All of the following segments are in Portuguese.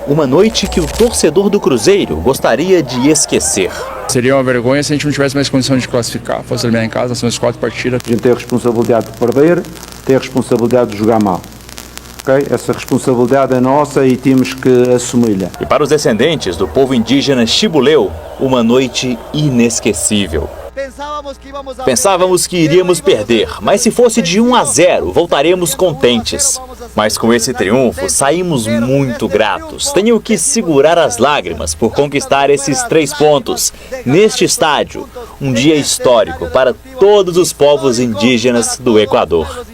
Uma noite que o torcedor do Cruzeiro gostaria de esquecer. Seria uma vergonha se a gente não tivesse mais condição de classificar. Fosse eliminar em casa, são as 4 partidas. A gente tem a responsabilidade de perder, tem a responsabilidade de jogar mal. Okay? Essa responsabilidade é nossa e temos que assumi-la. E para os descendentes do povo indígena Xibuleu, uma noite inesquecível. Pensávamos que iríamos perder, mas se fosse de 1-0, voltaremos contentes. Mas com esse triunfo, saímos muito gratos. Tenho que segurar as lágrimas por conquistar esses 3 pontos neste estádio. Um dia histórico para todos os povos indígenas do Equador.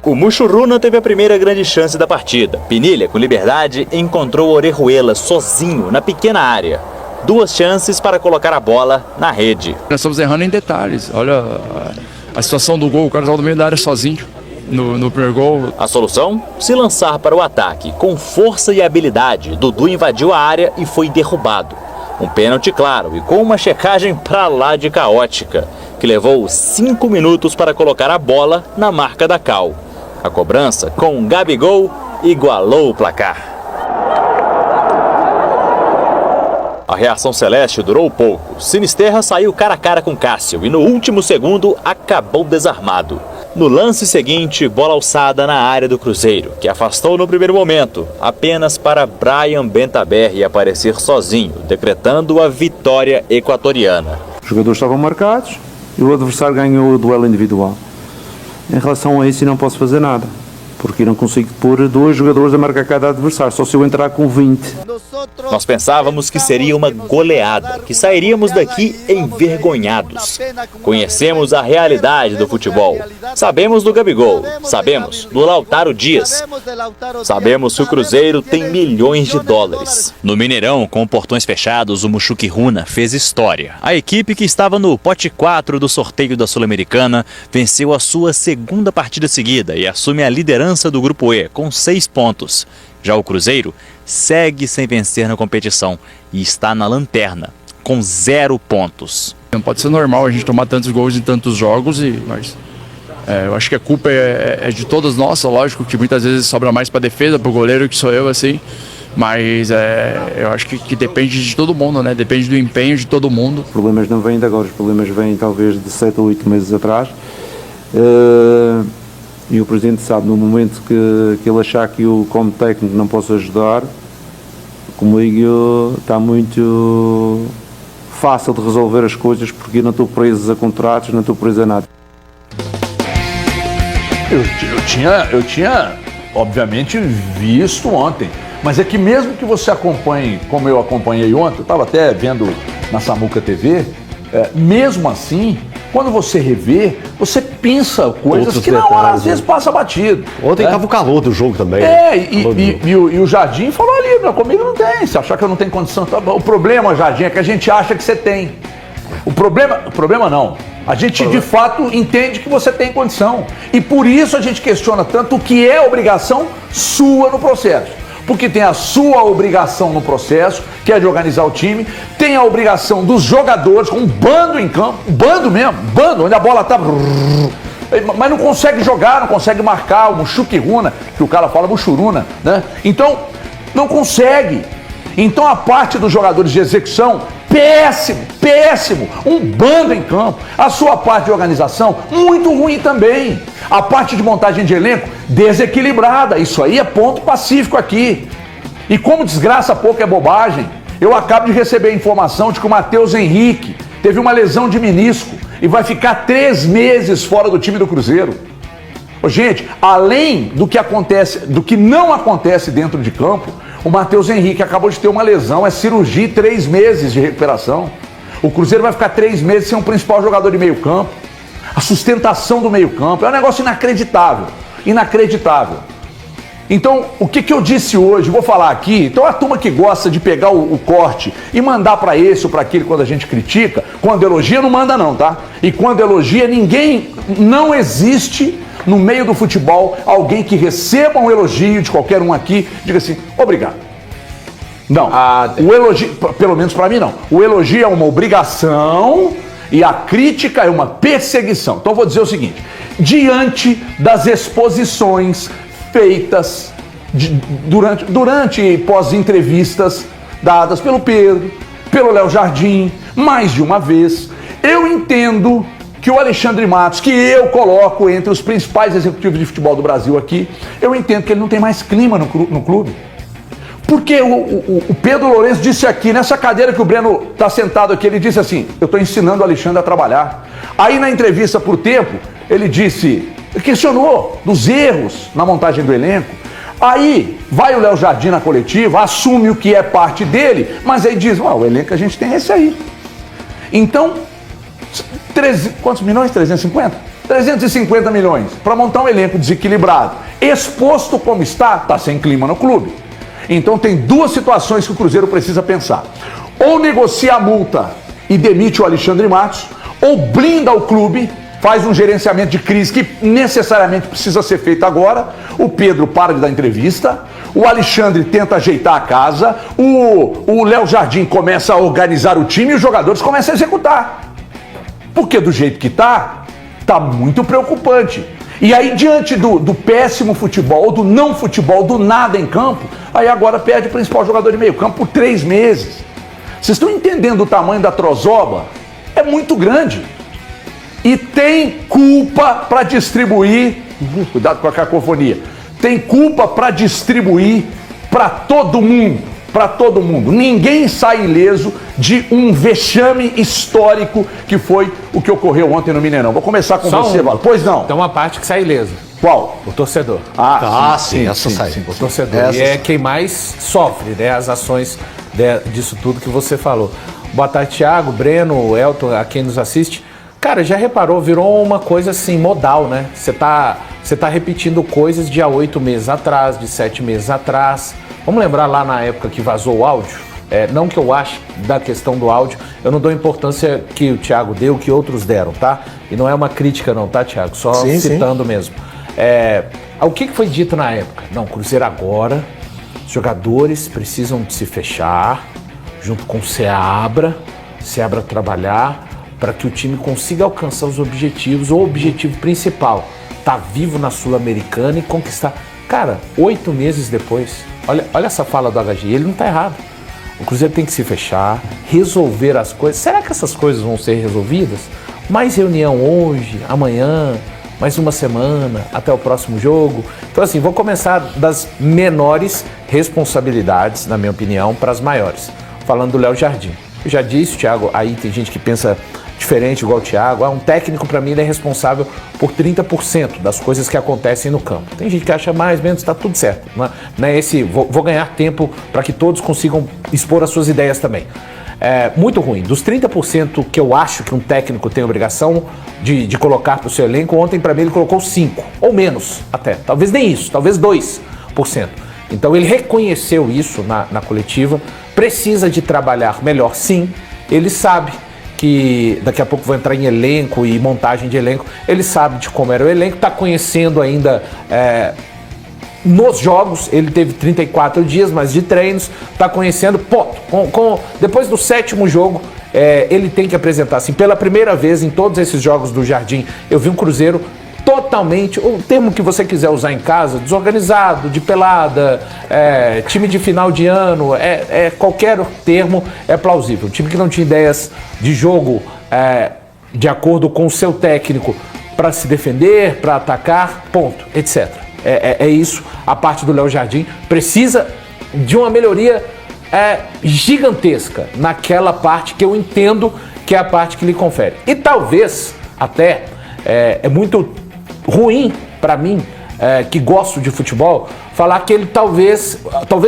O Muxuruna teve a primeira grande chance da partida. Pinilha, com liberdade, encontrou Orejuela sozinho na pequena área. 2 chances para colocar a bola na rede. Nós estamos errando em detalhes. Olha a situação do gol, o cara estava no meio da área sozinho no primeiro gol. A solução? Se lançar para o ataque. Com força e habilidade, Dudu invadiu a área e foi derrubado. Um pênalti claro e com uma checagem pra lá de caótica, que levou 5 minutos para colocar a bola na marca da Cal. A cobrança, com Gabigol, igualou o placar. A reação celeste durou pouco. Sinisterra saiu cara a cara com Cássio e no último segundo acabou desarmado. No lance seguinte, bola alçada na área do Cruzeiro, que afastou no primeiro momento, apenas para Brian Bentaberri aparecer sozinho, decretando a vitória equatoriana. Os jogadores estavam marcados e o adversário ganhou o duelo individual. Em relação a isso, não posso fazer nada, porque não consigo pôr 2 jogadores a marcar cada adversário, só se eu entrar com 20. Nós pensávamos que seria uma goleada, que sairíamos daqui envergonhados. Conhecemos a realidade do futebol. Sabemos do Gabigol, sabemos do Lautaro Dias. Sabemos que o Cruzeiro tem milhões de dólares. No Mineirão, com portões fechados, o Muxuruna fez história. A equipe que estava no pote 4 do sorteio da Sul-Americana venceu a sua 2ª partida seguida e assume a liderança do Grupo E, com 6 pontos. Já o Cruzeiro segue sem vencer na competição e está na lanterna, com 0 pontos. Não pode ser normal a gente tomar tantos gols em tantos jogos, mas eu acho que a culpa é de todas nós, lógico que muitas vezes sobra mais para a defesa, para o goleiro, que sou eu, assim, mas eu acho que depende de todo mundo, né? Depende do empenho de todo mundo. Os problemas não vêm de agora, os problemas vêm talvez de 7 ou 8 meses atrás. E o Presidente sabe, no momento que ele achar que eu, como técnico, não posso ajudar, comigo está muito fácil de resolver as coisas, porque eu não estou preso a contratos, não estou preso a nada. Eu tinha, obviamente, visto ontem, mas é que mesmo que você acompanhe, como eu acompanhei ontem, eu estava até vendo na Samuca TV, mesmo assim, quando você revê, você pensa coisas outros que na hora às vezes passa batido. Ontem estava o calor do jogo também. E o Jardim falou ali, comigo não tem, se achar que eu não tenho condição. O problema, Jardim, é que a gente acha que você tem. O problema não. A gente de fato entende que você tem condição. E por isso a gente questiona tanto o que é obrigação sua no processo. Porque tem a sua obrigação no processo, que é de organizar o time, tem a obrigação dos jogadores, com um bando em campo, um bando mesmo, onde a bola tá... Mas não consegue jogar, não consegue marcar, o Muxuruna, que o cara fala Muxuruna, né? Então, não consegue. Então a parte dos jogadores de execução, péssimo, um bando em campo. A sua parte de organização, muito ruim também. A parte de montagem de elenco, desequilibrada. Isso aí é ponto pacífico aqui. E como desgraça pouco é bobagem, eu acabo de receber a informação de que o Matheus Henrique teve uma lesão de menisco e vai ficar 3 meses fora do time do Cruzeiro. Gente, além do que acontece, do que não acontece dentro de campo, o Matheus Henrique acabou de ter uma lesão, é cirurgia e 3 meses de recuperação. O Cruzeiro vai ficar 3 meses sem um principal jogador de meio campo. A sustentação do meio campo é um negócio inacreditável. Então, o que eu disse hoje, vou falar aqui. Então, a turma que gosta de pegar o corte e mandar para esse ou para aquele quando a gente critica, quando elogia não manda não, tá? E quando elogia, não existe no meio do futebol alguém que receba um elogio de qualquer um aqui, diga assim, obrigado. Não, o elogio, pelo menos para mim não. O elogio é uma obrigação e a crítica é uma perseguição. Então eu vou dizer o seguinte, diante das exposições feitas durante pós-entrevistas dadas pelo Pedro, pelo Léo Jardim, mais de uma vez. Eu entendo que o Alexandre Matos, que eu coloco entre os principais executivos de futebol do Brasil aqui, eu entendo que ele não tem mais clima no clube. Porque o Pedro Lourenço disse aqui, nessa cadeira que o Breno está sentado aqui, ele disse assim, eu estou ensinando o Alexandre a trabalhar. Aí na entrevista para o Tempo, ele questionou dos erros na montagem do elenco. Aí vai o Léo Jardim na coletiva, assume o que é parte dele, mas aí diz, o elenco que a gente tem é esse aí. Então, quantos milhões? 350? 350 milhões para montar um elenco desequilibrado. Exposto como está sem clima no clube. Então tem duas situações que o Cruzeiro precisa pensar. Ou negocia a multa e demite o Alexandre Matos, ou blinda o clube, faz um gerenciamento de crise que necessariamente precisa ser feito agora. O Pedro para de dar entrevista, o Alexandre tenta ajeitar a casa, o Léo Jardim começa a organizar o time e os jogadores começam a executar. Porque do jeito que tá muito preocupante. E aí, diante do péssimo futebol, do não futebol, do nada em campo, aí agora perde o principal jogador de meio campo por 3 meses. Vocês estão entendendo o tamanho da trozoba? É muito grande. E tem culpa para distribuir, cuidado com a cacofonia, tem culpa para distribuir para todo mundo. Para todo mundo. Ninguém sai ileso de um vexame histórico que foi o que ocorreu ontem no Mineirão. Vou começar com você, Val. Pois não. Tem uma parte que sai ileso. Qual? O torcedor. Sim, essa sai. O torcedor. E é quem mais sofre, né? As ações disso tudo que você falou. Boa tarde, Thiago, Breno, Elton, a quem nos assiste. Cara, já reparou, virou uma coisa assim, modal, né? Você tá repetindo coisas de há 8 meses atrás, de 7 meses atrás. Vamos lembrar lá na época que vazou o áudio? Não que eu ache da questão do áudio, eu não dou importância que o Thiago deu, que outros deram, tá? E não é uma crítica não, tá, Thiago? Só citando mesmo. O que foi dito na época? Não, Cruzeiro agora, os jogadores precisam de se fechar, junto com o Seabra trabalhar, para que o time consiga alcançar os objetivos, ou o objetivo principal, tá vivo na Sul-Americana e conquistar. Cara, 8 meses depois, olha essa fala do HG, ele não tá errado. O Cruzeiro tem que se fechar, resolver as coisas. Será que essas coisas vão ser resolvidas? Mais reunião hoje, amanhã, mais uma semana, até o próximo jogo. Então assim, vou começar das menores responsabilidades, na minha opinião, para as maiores. Falando do Léo Jardim. Eu já disse, Thiago, aí tem gente que pensa diferente, igual o Thiago. Um técnico, para mim, ele é responsável por 30% das coisas que acontecem no campo. Tem gente que acha mais, menos, tá tudo certo. Não é esse, vou ganhar tempo para que todos consigam expor as suas ideias também. Muito ruim. Dos 30% que eu acho que um técnico tem obrigação de colocar para o seu elenco, ontem, para mim, ele colocou 5%, ou menos até. Talvez nem isso, talvez 2%. Então, ele reconheceu isso na coletiva, precisa de trabalhar melhor, sim. Ele sabe que daqui a pouco vou entrar em elenco e montagem de elenco, ele sabe de como era o elenco, está conhecendo ainda nos jogos, ele teve 34 dias, mas de treinos, está conhecendo, depois do 7º jogo, ele tem que apresentar, assim, pela primeira vez em todos esses jogos do Jardim, eu vi um Cruzeiro totalmente, o termo que você quiser usar em casa, desorganizado, de pelada, time de final de ano, qualquer termo é plausível. Um time que não tinha ideias de jogo de acordo com o seu técnico para se defender, para atacar, ponto, etc. É isso. A parte do Léo Jardim precisa de uma melhoria gigantesca naquela parte que eu entendo que é a parte que lhe confere. E talvez até é muito ruim para mim, que gosto de futebol, falar que ele talvez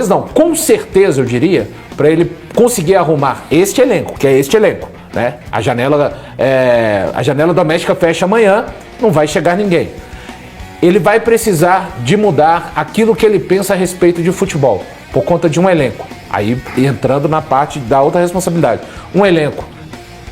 não, com certeza eu diria, para ele conseguir arrumar este elenco, que é este elenco, né? A janela doméstica fecha amanhã, não vai chegar ninguém. Ele vai precisar de mudar aquilo que ele pensa a respeito de futebol, por conta de um elenco. Aí entrando na parte da outra responsabilidade. Um elenco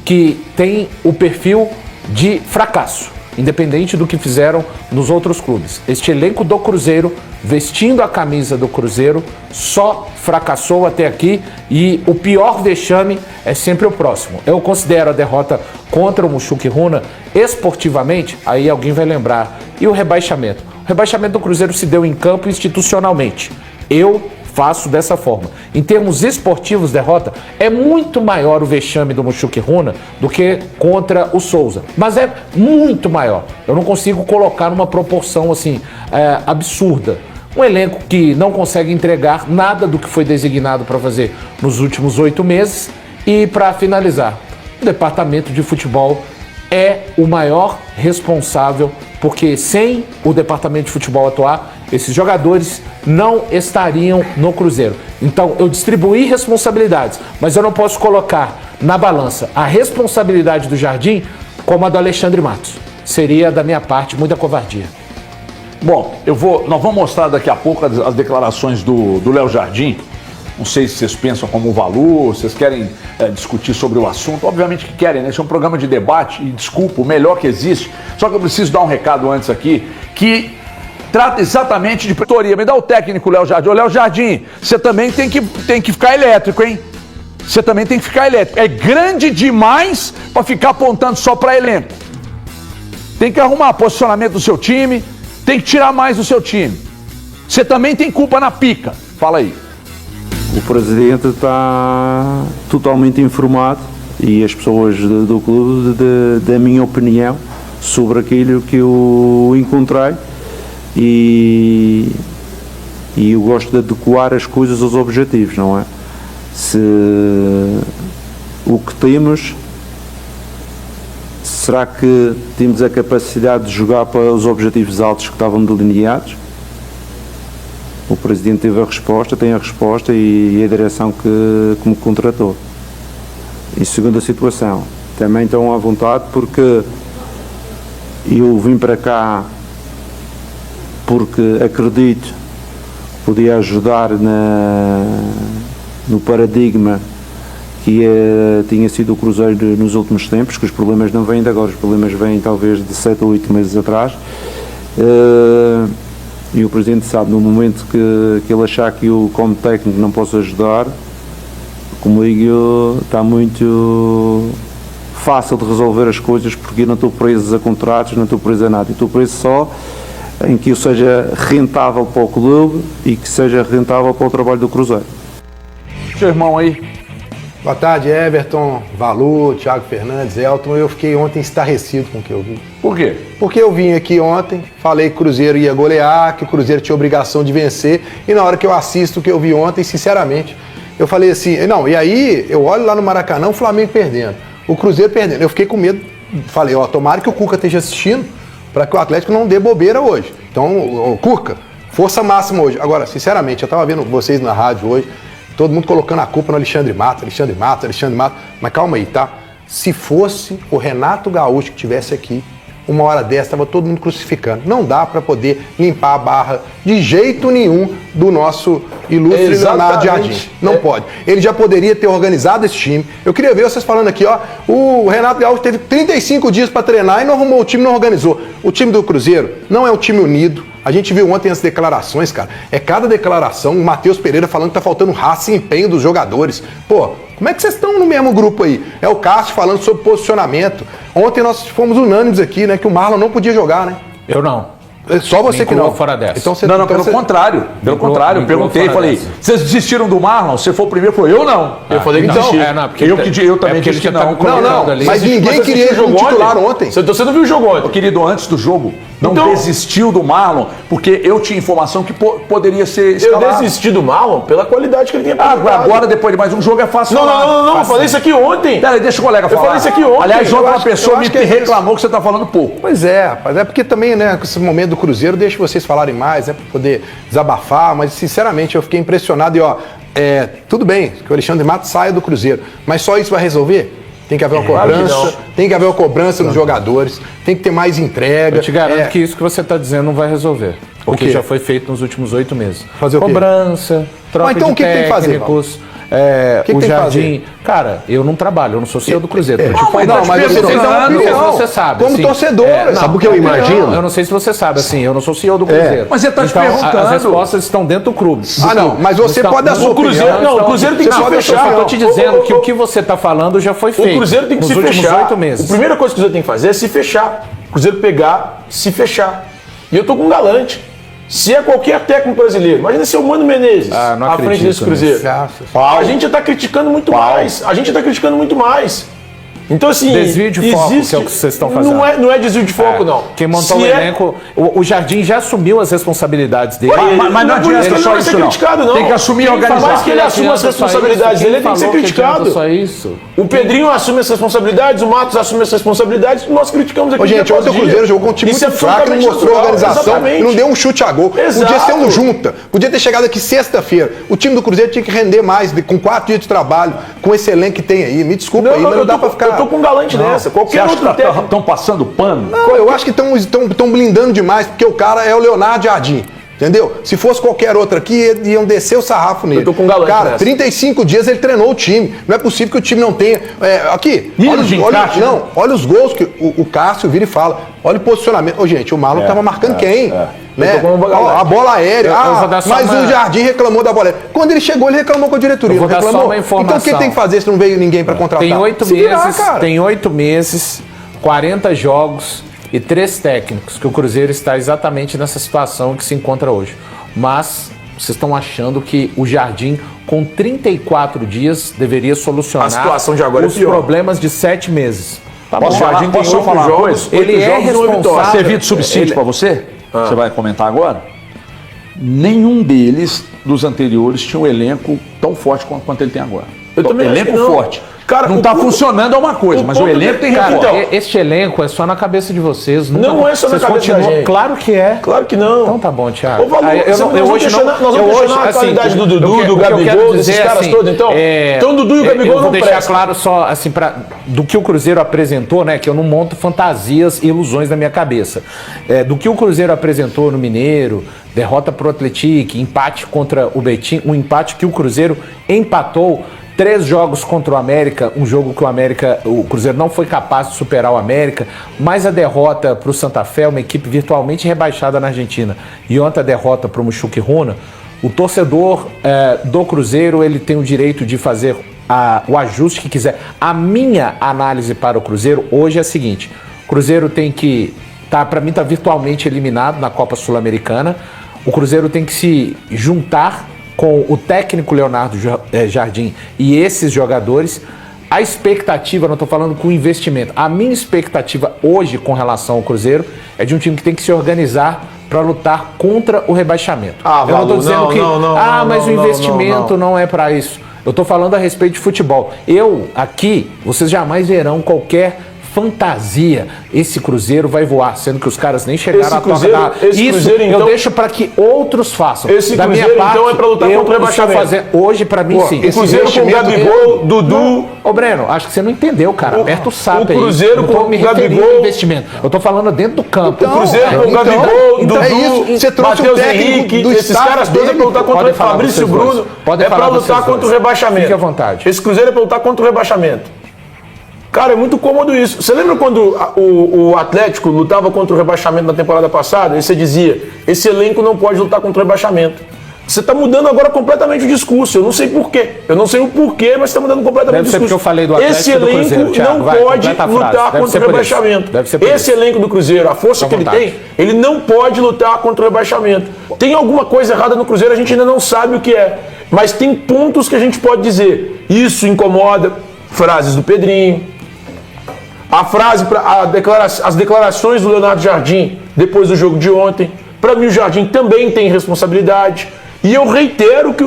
que tem o perfil de fracasso, independente do que fizeram nos outros clubes. Este elenco do Cruzeiro, vestindo a camisa do Cruzeiro, só fracassou até aqui e o pior vexame é sempre o próximo. Eu considero a derrota contra o Mushuc Runa esportivamente, aí alguém vai lembrar. E o rebaixamento? O rebaixamento do Cruzeiro se deu em campo institucionalmente. Eu faço dessa forma. Em termos esportivos, derrota, é muito maior o vexame do Mushoku Runa do que contra o Souza. Mas é muito maior. Eu não consigo colocar numa proporção assim absurda. Um elenco que não consegue entregar nada do que foi designado para fazer nos últimos 8 meses. E para finalizar, o departamento de futebol é o maior responsável, porque sem o departamento de futebol atuar, esses jogadores não estariam no Cruzeiro. Então, eu distribuí responsabilidades, mas eu não posso colocar na balança a responsabilidade do Jardim como a do Alexandre Matos. Seria, da minha parte, muita covardia. Bom, nós vamos mostrar daqui a pouco as declarações do Léo Jardim. Não sei se vocês pensam como valor, vocês querem discutir sobre o assunto. Obviamente que querem, né? Esse é um programa de debate e, desculpa, o melhor que existe. Só que eu preciso dar um recado antes aqui, que trata exatamente de diretoria. Me dá o técnico, Léo Jardim. Ô, Léo Jardim, você também tem que ficar elétrico, hein? Você também tem que ficar elétrico. É grande demais para ficar apontando só para elenco. Tem que arrumar posicionamento do seu time, tem que tirar mais do seu time. Você também tem culpa na pica. Fala aí. O presidente está totalmente informado e as pessoas do clube da minha opinião sobre aquilo que eu encontrei e eu gosto de adequar as coisas aos objetivos, não é? Se o que temos, será que temos a capacidade de jogar para os objetivos altos que estavam delineados? O Presidente teve a resposta, tem a resposta e a direção que me contratou. E segunda situação, também estão à vontade porque eu vim para cá porque acredito que podia ajudar no paradigma que tinha sido o Cruzeiro nos últimos tempos, que os problemas não vêm de agora, os problemas vêm talvez de 7 ou 8 meses atrás. E o Presidente sabe, no momento que ele achar que eu, como técnico, não posso ajudar, comigo está muito fácil de resolver as coisas, porque eu não estou preso a contratos, não estou preso a nada. Eu estou preso só em que eu seja rentável para o clube e que seja rentável para o trabalho do Cruzeiro. Seu irmão aí. Boa tarde, Everton, Valu, Thiago Fernandes, Elton. Eu fiquei ontem estarrecido com o que eu vi. Por quê? Porque eu vim aqui ontem, falei que o Cruzeiro ia golear, que o Cruzeiro tinha obrigação de vencer, e na hora que eu assisto o que eu vi ontem, sinceramente, eu falei assim, não, e aí eu olho lá no Maracanã, o Flamengo perdendo, o Cruzeiro perdendo. Eu fiquei com medo, falei, tomara que o Cuca esteja assistindo, para que o Atlético não dê bobeira hoje. Então, Cuca, força máxima hoje. Agora, sinceramente, eu estava vendo vocês na rádio hoje, todo mundo colocando a culpa no Alexandre Matos, mas calma aí, tá? Se fosse o Renato Gaúcho que estivesse aqui, uma hora dessa, estava todo mundo crucificando. Não dá para poder limpar a barra de jeito nenhum do nosso ilustre Leonardo Jardim. Não pode. Ele já poderia ter organizado esse time. Eu queria ver vocês falando aqui, ó, o Renato Gaúcho teve 35 dias para treinar e não arrumou o time, não organizou. O time do Cruzeiro não é um time unido. A gente viu ontem as declarações, cara. É cada declaração, o Matheus Pereira falando que tá faltando raça e empenho dos jogadores. Pô, como é que vocês estão no mesmo grupo aí? É o Cássio falando sobre posicionamento. Ontem nós fomos unânimes aqui, né? Que o Marlon não podia jogar, né? Eu não. Só você que não. Fora dessa. Então você, não, pelo contrário. Pelo contrário, eu perguntei, falei, vocês desistiram do Marlon? Você foi o primeiro, falou, eu não. Eu falei que então, eu também disse que não. Não, mas ninguém queria ele como titular ontem. Você não viu o jogo ontem? Querido, antes do jogo, não desistiu do Marlon, porque eu tinha informação que poderia ser escalado. Eu desisti do Marlon pela qualidade que ele tem apresentado. Agora, depois de mais um jogo, é fácil falar. Não, eu falei isso aqui ontem. Peraí, deixa o colega falar. Eu falei isso aqui ontem. Aliás, ontem uma pessoa me reclamou que você está falando pouco. Pois é, rapaz, é porque também, né, com esse momento do Cruzeiro, deixa vocês falarem mais, né, para poder desabafar, mas sinceramente eu fiquei impressionado e tudo bem que o Alexandre Matos saia do Cruzeiro, mas só isso vai resolver? Tem que haver uma cobrança, tem que haver uma cobrança nos jogadores, tem que ter mais entrega. Eu te garanto que isso que você está dizendo não vai resolver. Porque já foi feito nos últimos 8 meses. Fazer o quê? Cobrança, troca então, de técnicos. O Jardim, cara, eu não trabalho, eu não sou CEO do Cruzeiro. Mas você tem uma opinião. Você sabe. Como assim, torcedor. Sabe o que eu imagino? Eu não sei se você sabe, assim, eu não sou CEO do Cruzeiro. Mas você está te perguntando. As respostas estão dentro do clube. Não, mas você pode dar sua opinião. Não, o Cruzeiro tem que se fechar. Eu estou te dizendo que o que você está falando já foi feito. O Cruzeiro tem que se fechar. Nos últimos 8 meses. A primeira coisa que o Cruzeiro tem que fazer é se fechar. O Cruzeiro pegar, se fechar. E eu tô com um Galante. Se é qualquer técnico brasileiro, imagina se é o Mano Menezes não à frente acredito desse Cruzeiro. A gente já está criticando muito mais. A gente está criticando muito mais. Então, assim. Desvio de foco, que é o que vocês estão fazendo. Não é desvio de foco, não. Quem montou o elenco. O Jardim já assumiu as responsabilidades dele. Mas não adianta ele não ser criticado, não. Tem que assumir e organizar. Por mais que ele assuma as responsabilidades dele, ele tem que ser criticado. Só isso. O Pedrinho assume as responsabilidades, o Matos assume as responsabilidades, nós criticamos aqui. Gente, ontem o Cruzeiro jogou com um time muito fraco, não mostrou organização, e não deu um chute a gol. Podia ser um junta, podia ter chegado aqui sexta-feira. O time do Cruzeiro tinha que render mais, com 4 dias de trabalho, com esse elenco que tem aí. Me desculpa aí, mas não dá pra ficar... Eu tô com um galante nessa. Você acha que estão passando pano? Não, eu acho que estão blindando demais, porque o cara é o Leonardo Jardim. Entendeu? Se fosse qualquer outro aqui, iam descer o sarrafo nele. Eu tô com um galante cara, nessa. 35 dias ele treinou o time. Não é possível que o time não tenha... aqui, olha os gols que o Cássio vira e fala. Olha o posicionamento. Ô, gente, o Marlon tava marcando quem? Né? A bola aérea. Mas o Jardim reclamou da bola aérea. Quando ele chegou, ele reclamou com a diretoria. Eu vou dar só uma Então o informação. que tem que fazer se não veio ninguém pra contratar? Tem 8 meses, 40 jogos... e 3 técnicos, que o Cruzeiro está exatamente nessa situação que se encontra hoje. Mas vocês estão achando que o Jardim, com 34 dias, deveria solucionar a situação de agora os problemas de 7 meses. Tá bom. Posso falar uma coisa? Ele é responsável... Servir de subsídio para você? Você vai comentar agora? Nenhum deles, dos anteriores, tinha um elenco tão forte quanto ele tem agora. Eu também acho que não. Forte. Cara, não está funcionando é uma coisa, mas o elenco tem reforço. Então, este elenco é só na cabeça de vocês. Não é só na cabeça da gente. Claro que é. Claro que não. Então tá bom, Thiago. Nós vamos questionar a qualidade do Dudu, do Gabigol, desses caras todos. Então o Dudu e o Gabigol não prestam. Eu vou deixar claro só, assim, do que o Cruzeiro apresentou, né? Que eu não monto fantasias e ilusões na minha cabeça. Do que o Cruzeiro apresentou no Mineiro, derrota pro Atlético, empate contra o Betim, um empate que o Cruzeiro empatou. 3 jogos contra o América, um jogo que o Cruzeiro não foi capaz de superar o América, mais a derrota para o Santa Fé, uma equipe virtualmente rebaixada na Argentina, e ontem a derrota para o Mushuki Runa. O torcedor do Cruzeiro, ele tem o direito de fazer o ajuste que quiser. A minha análise para o Cruzeiro hoje é a seguinte: o Cruzeiro tem que, para mim, tá virtualmente eliminado na Copa Sul-Americana. O Cruzeiro tem que se juntar com o técnico Leonardo Jardim e esses jogadores. A expectativa, não estou falando com investimento, a minha expectativa hoje com relação ao Cruzeiro é de um time que tem que se organizar para lutar contra o rebaixamento. Eu não estou dizendo mas o investimento não é para isso. Eu estou falando a respeito de futebol. Aqui, vocês jamais verão qualquer fantasia. Esse Cruzeiro vai voar, sendo que os caras nem chegaram a tocar. Isso eu deixo para que outros façam. Esse da Cruzeiro, minha parte, então, é para lutar contra o rebaixamento. Hoje, para mim, sim. O Cruzeiro com o Gabigol, Dudu... Ô, Breno, acho que você não entendeu, cara. Aperta o sapo aí. O Cruzeiro com o Gabigol... investimento. Eu tô falando dentro do campo. O Cruzeiro com o Gabigol, Dudu, você trouxe Matheus Henrique, esses caras todos é para lutar contra o Fabrício Bruno. É para lutar contra o rebaixamento. Fique à vontade. Esse Cruzeiro é para lutar contra o rebaixamento. Cara, é muito cômodo isso. Você lembra quando o Atlético lutava contra o rebaixamento na temporada passada? E você dizia, esse elenco não pode lutar contra o rebaixamento. Você está mudando agora completamente o discurso. Eu não sei porquê. Eu não sei o porquê, mas está mudando completamente o discurso. Deve ser porque eu falei do Atlético. Esse elenco Thiago, não pode lutar contra o rebaixamento. Esse elenco do Cruzeiro, a força que ele tem, ele não pode lutar contra o rebaixamento. Tem alguma coisa errada no Cruzeiro, a gente ainda não sabe o que é. Mas tem pontos que a gente pode dizer. Isso incomoda. Frases do Pedrinho. As declarações do Leonardo Jardim depois do jogo de ontem. Para mim, o Jardim também tem responsabilidade. E eu reitero que,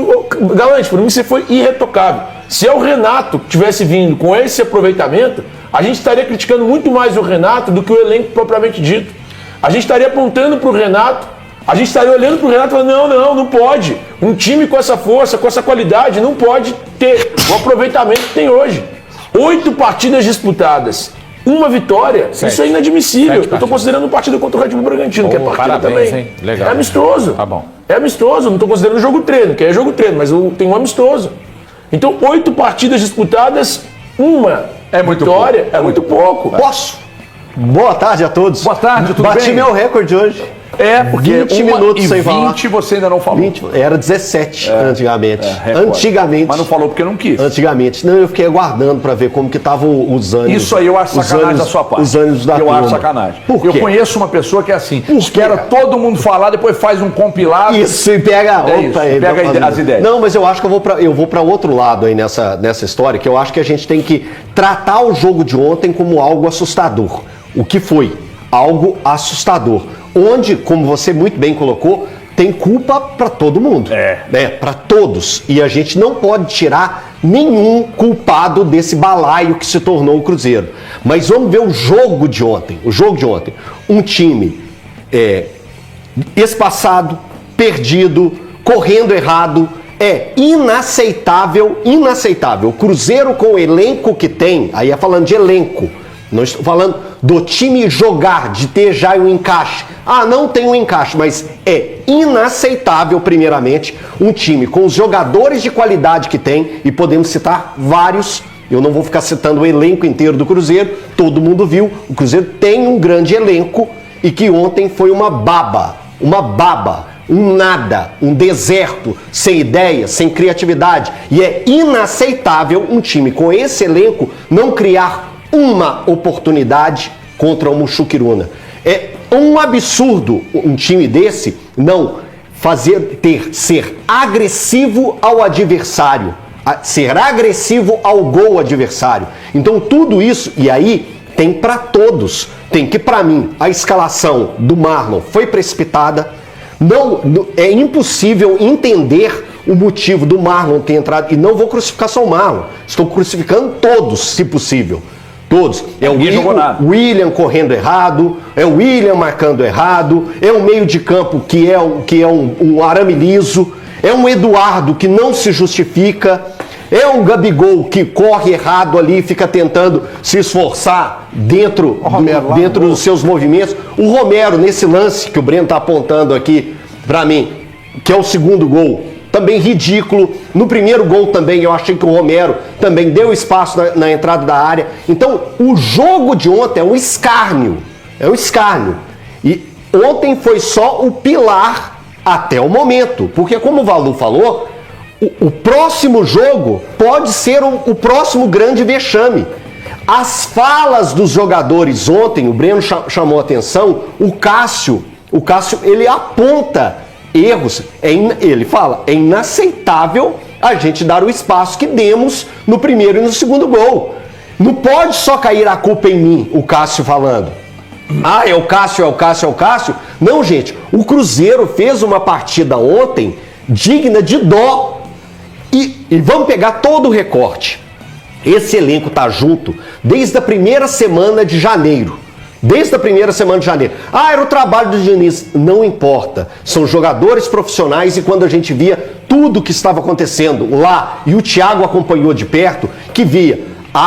Galante, para mim você foi irretocável. Se é o Renato que tivesse vindo com esse aproveitamento, a gente estaria criticando muito mais o Renato do que o elenco propriamente dito. A gente estaria apontando para o Renato, a gente estaria olhando para o Renato e falando, não pode. Um time com essa força, com essa qualidade, não pode ter o aproveitamento que tem hoje. 8 partidas disputadas. Uma vitória, 7. Isso é inadmissível. Eu estou considerando um partido contra o Red Bull Bragantino, que é partida também. Hein? Legal. É amistoso. Tá bom. É amistoso, não estou considerando jogo treino, que é jogo treino, mas tem um amistoso. Então, 8 partidas disputadas, uma vitória, é muito pouco. Posso? Boa tarde a todos. Boa tarde, tudo Bati bem? meu recorde hoje. É, porque 20 minutos sem 20 falar. você ainda não falou. 20, era 17 antigamente. Recorde. Antigamente. Mas não falou porque não quis. Antigamente. Não, eu fiquei aguardando pra ver como que estavam os ânimos. Isso aí eu acho sacanagem da sua parte. Os ânimos da Eu turma. acho sacanagem. Por quê? Eu conheço uma pessoa que é assim, quê? espera todo mundo falar, depois faz um compilado. Isso, e pega, pega as ideias. Não, mas eu acho que eu vou para outro lado aí nessa história, que eu acho que a gente tem que tratar o jogo de ontem como algo assustador. O que foi? Algo assustador. Onde, como você muito bem colocou, tem culpa para todo mundo. Para todos. E a gente não pode tirar nenhum culpado desse balaio que se tornou o Cruzeiro. Mas vamos ver o jogo de ontem. O jogo de ontem. Um time espaçado, perdido, correndo errado. É inaceitável, inaceitável. O Cruzeiro com o elenco que tem, aí é falando de elenco, não estou falando do time jogar, de ter já um encaixe. Ah, não tem um encaixe, mas é inaceitável, primeiramente, um time com os jogadores de qualidade que tem, e podemos citar vários, eu não vou ficar citando o elenco inteiro do Cruzeiro, todo mundo viu, o Cruzeiro tem um grande elenco, e que ontem foi uma baba, um nada, um deserto, sem ideia, sem criatividade. E é inaceitável um time com esse elenco não criar uma oportunidade contra o Mushuquiruna. É um absurdo um time desse não ser agressivo ao adversário, ser agressivo ao gol adversário. Então tudo isso, e aí tem para todos. Tem que, para mim, a escalação do Marlon foi precipitada. É impossível entender o motivo do Marlon ter entrado. E não vou crucificar só o Marlon. Estou crucificando todos, se possível. Todos. É o William correndo errado, é o William marcando errado, é o meio de campo que é um arame liso, é um Eduardo que não se justifica, é um Gabigol que corre errado ali, fica tentando se esforçar dentro dos seus movimentos. O Romero, nesse lance que o Breno está apontando aqui para mim, que é o segundo gol, também ridículo. No primeiro gol também eu achei que o Romero também deu espaço na entrada da área. Então o jogo de ontem é um escárnio. E ontem foi só o pilar até o momento. Porque como o Valu falou, o próximo jogo pode ser o próximo grande vexame. As falas dos jogadores ontem, o Breno chamou a atenção, o Cássio ele aponta erros, ele fala, é inaceitável a gente dar o espaço que demos no primeiro e no segundo gol. Não pode só cair a culpa em mim, o Cássio falando. Ah, é o Cássio. Não, gente, o Cruzeiro fez uma partida ontem digna de dó. E vamos pegar todo o recorte. Esse elenco tá junto desde a primeira semana de janeiro. Ah, era o trabalho do Diniz. Não importa. São jogadores profissionais e quando a gente via tudo que estava acontecendo lá, e o Thiago acompanhou de perto, que via,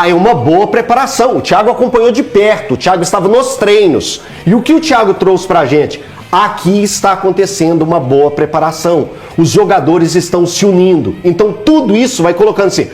é uma boa preparação. O Thiago acompanhou de perto, o Thiago estava nos treinos. E o que o Thiago trouxe pra gente? Aqui está acontecendo uma boa preparação. Os jogadores estão se unindo. Então tudo isso vai colocando assim,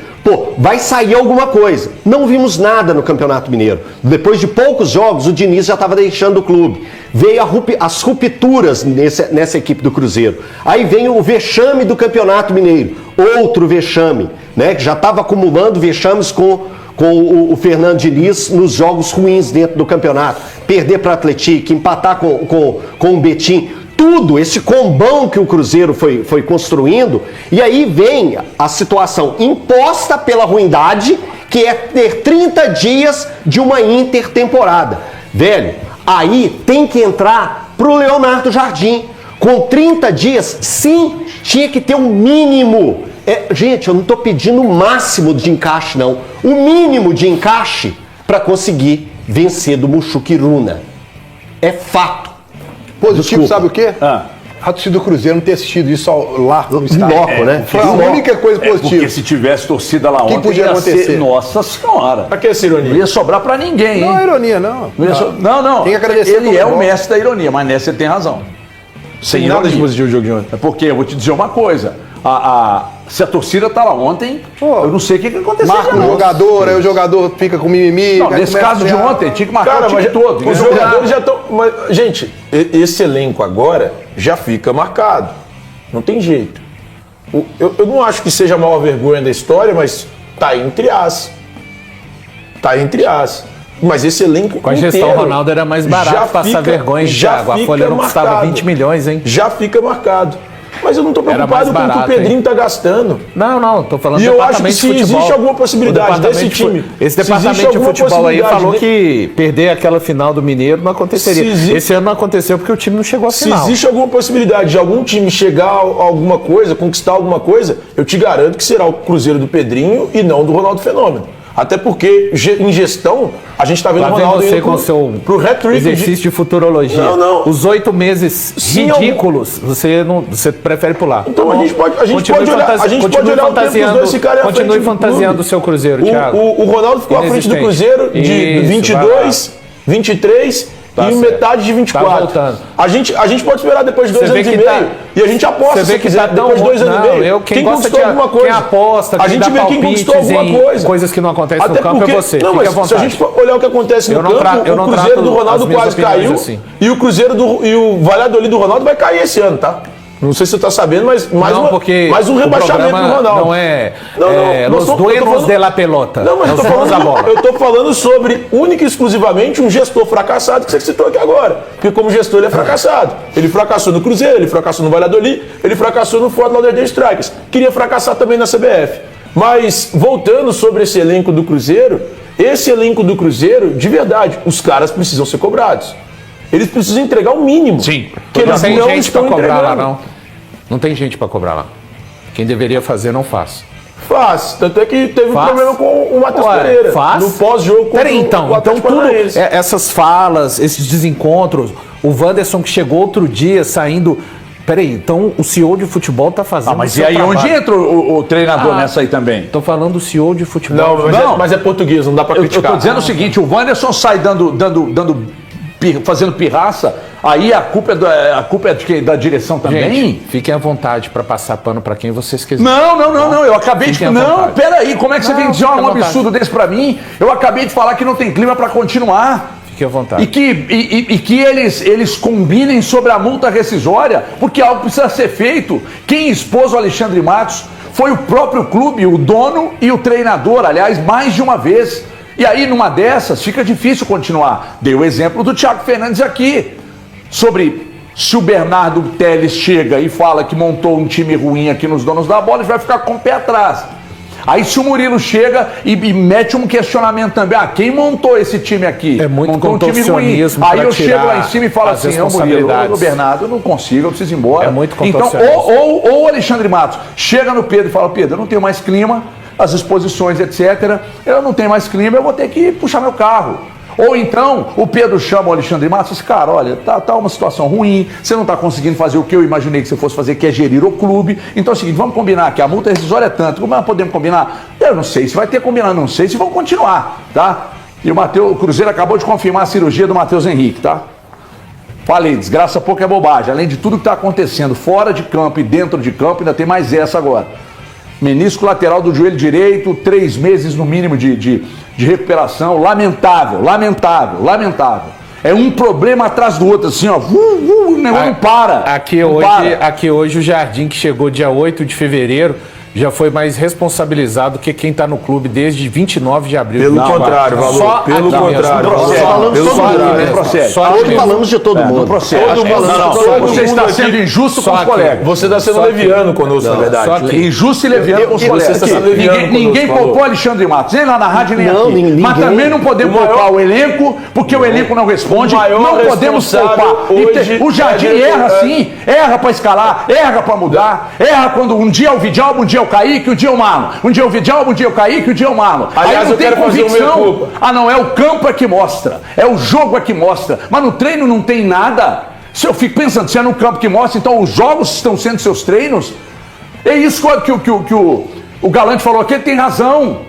vai sair alguma coisa. Não vimos nada no Campeonato Mineiro. Depois de poucos jogos, o Diniz já estava deixando o clube. Veio as rupturas nessa equipe do Cruzeiro. Aí vem o vexame do Campeonato Mineiro. Outro vexame, né? Que já estava acumulando vexames com o Fernando Diniz nos jogos ruins dentro do campeonato. Perder para o Atlético, empatar com o Betim. Tudo, esse combão que o Cruzeiro foi construindo. E aí vem a situação imposta pela ruindade, que é ter 30 dias de uma intertemporada. Velho, aí tem que entrar pro Leonardo Jardim. Com 30 dias, sim, tinha que ter um mínimo. Gente, eu não estou pedindo o máximo de encaixe, não. O mínimo de encaixe para conseguir vencer do Mushuquiruna. É fato. Positivo, Desculpa. sabe o quê? A torcida do Cruzeiro não ter assistido isso lá no estádio. Né? Foi a única coisa positiva. Porque se tivesse torcida lá ontem, podia acontecer? Nossa Senhora. Pra que essa ironia? Não ia sobrar pra ninguém, hein? Não é ironia, não. Não. Tem que agradecer Ele todo é o mundo. mestre da ironia, mas nessa você tem razão. Sem Nada de ironia. positivo o jogo de ontem. É porque eu vou te dizer uma coisa. se a torcida tá lá ontem, eu não sei o que aconteceu. Marca o jogador, aí o jogador fica com mimimi. Não, nesse caso de ontem, tinha que marcar o time todo. Os jogadores já estão... Gente, esse elenco agora já fica marcado. Não tem jeito. Eu não acho que seja a maior vergonha da história, mas tá entre as. Tá entre as. Mas esse elenco com a gestão Ronaldo era mais barato passar vergonha, Thiago. A folha não custava 20 milhões, hein? Já fica marcado. Mas eu não tô preocupado com o que o Pedrinho tá gastando. Não, tô falando do departamento de futebol. E eu acho que se existe alguma possibilidade desse time... Esse departamento de futebol aí falou que perder aquela final do Mineiro não aconteceria. Esse ano não aconteceu porque o time não chegou à final. Se existe alguma possibilidade de algum time chegar a alguma coisa, conquistar alguma coisa, eu te garanto que será o Cruzeiro do Pedrinho e não do Ronaldo Fenômeno. Até porque, em gestão, a gente tá vendo o Ronaldo indo com seu exercício de futurologia. Não. Os 8 meses ridículos, você prefere pular. Então a gente pode olhar o tempo que os dois ficarem à frente. Continue fantasiando o seu Cruzeiro, Thiago. O Ronaldo ficou à frente do Cruzeiro de 22, 23... E metade de 24. Tá voltando. A gente pode esperar depois de 2 anos e meio. E a gente aposta se quiser depois de 2 anos e meio. Quem conquistou alguma coisa? Quem aposta, a gente vê quem conquistou alguma coisa. Coisas que não acontecem no campo é você. Não, mas se a gente olhar o que acontece no campo, o Cruzeiro do Ronaldo quase caiu. E o Cruzeiro e o Valladolid do Ronaldo vai cair esse ano, tá? Não sei se você está sabendo, mas mais um rebaixamento do Ronaldo. Não é Los Duelos de la Pelota. Não, mas eu estou falando sobre, única e exclusivamente, um gestor fracassado que você citou aqui agora. Porque como gestor ele é fracassado. Ele fracassou no Cruzeiro, ele fracassou no Valladolid, ele fracassou no Fort Lauderdale Strikers. Queria fracassar também na CBF. Mas, voltando sobre esse elenco do Cruzeiro, de verdade, os caras precisam ser cobrados. Eles precisam entregar o mínimo. Sim. Que eles não estão entregando. Lá, não tem gente para cobrar lá. Quem deveria fazer, não faz. Faz. Tanto é que teve um problema com o Matheus Pereira. Faz? No pós-jogo contra então tudo, essas falas, esses desencontros, o Wanderson que chegou outro dia saindo... Peraí, então o CEO de futebol tá fazendo mas e aí trabalho. Onde entra o treinador nessa aí também? Tô falando do CEO de futebol. Mas é português, não dá pra criticar. Eu tô dizendo o seguinte, o Wanderson sai fazendo pirraça, aí a culpa é de quem? Da direção também? Gente, fiquem à vontade para passar pano para quem vocês quiserem. Não, eu acabei de... Não, peraí, como é que você vem dizer um absurdo desse para mim? Eu acabei de falar que não tem clima para continuar. Fique à vontade. E que eles combinem sobre a multa rescisória, porque algo precisa ser feito. Quem expôs o Alexandre Matos foi o próprio clube, o dono e o treinador, aliás, mais de uma vez. E aí, numa dessas, fica difícil continuar. Dei o exemplo do Thiago Fernandes aqui, sobre se o Bernardo Telles chega e fala que montou um time ruim aqui nos donos da bola, ele vai ficar com o pé atrás. Aí se o Murilo chega e mete um questionamento também, quem montou esse time aqui? É muito montou um time ruim. Aí eu chego lá em cima e falo assim, Murilo, o Bernardo, eu não consigo, eu preciso ir embora. É muito então, ou o Alexandre Matos chega no Pedro e fala, Pedro, eu não tenho mais clima, as exposições, etc. Eu não tenho mais clima, eu vou ter que puxar meu carro. Ou então, o Pedro chama o Alexandre Matos e diz, cara, olha, tá uma situação ruim, você não está conseguindo fazer o que eu imaginei que você fosse fazer, que é gerir o clube. Então é o seguinte, vamos combinar que a multa rescisória é tanto. Como nós podemos combinar? Eu não sei se vai ter combinado, não sei se vão continuar, tá? E o Cruzeiro acabou de confirmar a cirurgia do Matheus Henrique, tá? Falei, desgraça pouco é bobagem. Além de tudo que está acontecendo fora de campo e dentro de campo, ainda tem mais essa agora. Menisco lateral do joelho direito, 3 meses no mínimo de recuperação. Lamentável. É um problema atrás do outro, assim, ó. O negócio não para. Aqui hoje o Jardim, que chegou dia 8 de fevereiro, já foi mais responsabilizado que quem está no clube desde 29 de abril. Pelo contrário, Valor. Pelo contrário. Hoje falamos de todo mundo. Você está sendo injusto com os colegas. Você está sendo leviano conosco, na verdade. Injusto e leviano com os colegas. Ninguém poupou Alexandre Matos, nem lá na rádio, nem aqui. Mas também não podemos poupar o elenco, porque o elenco não responde. Não podemos poupar. O Jardim erra sim, erra para escalar, erra para mudar, erra quando um dia é o Vidal, um dia é o Kaique, um dia é o Marlon. Um dia é o Vidal, um dia é o Kaique, um dia é o Marlon. Aliás, eu quero fazer o meu culpa. Não, é o campo é que mostra, é o jogo é que mostra. Mas no treino não tem nada. Se eu fico pensando, se é no campo que mostra, então os jogos estão sendo seus treinos. É isso que o Galante falou aqui, ele tem razão.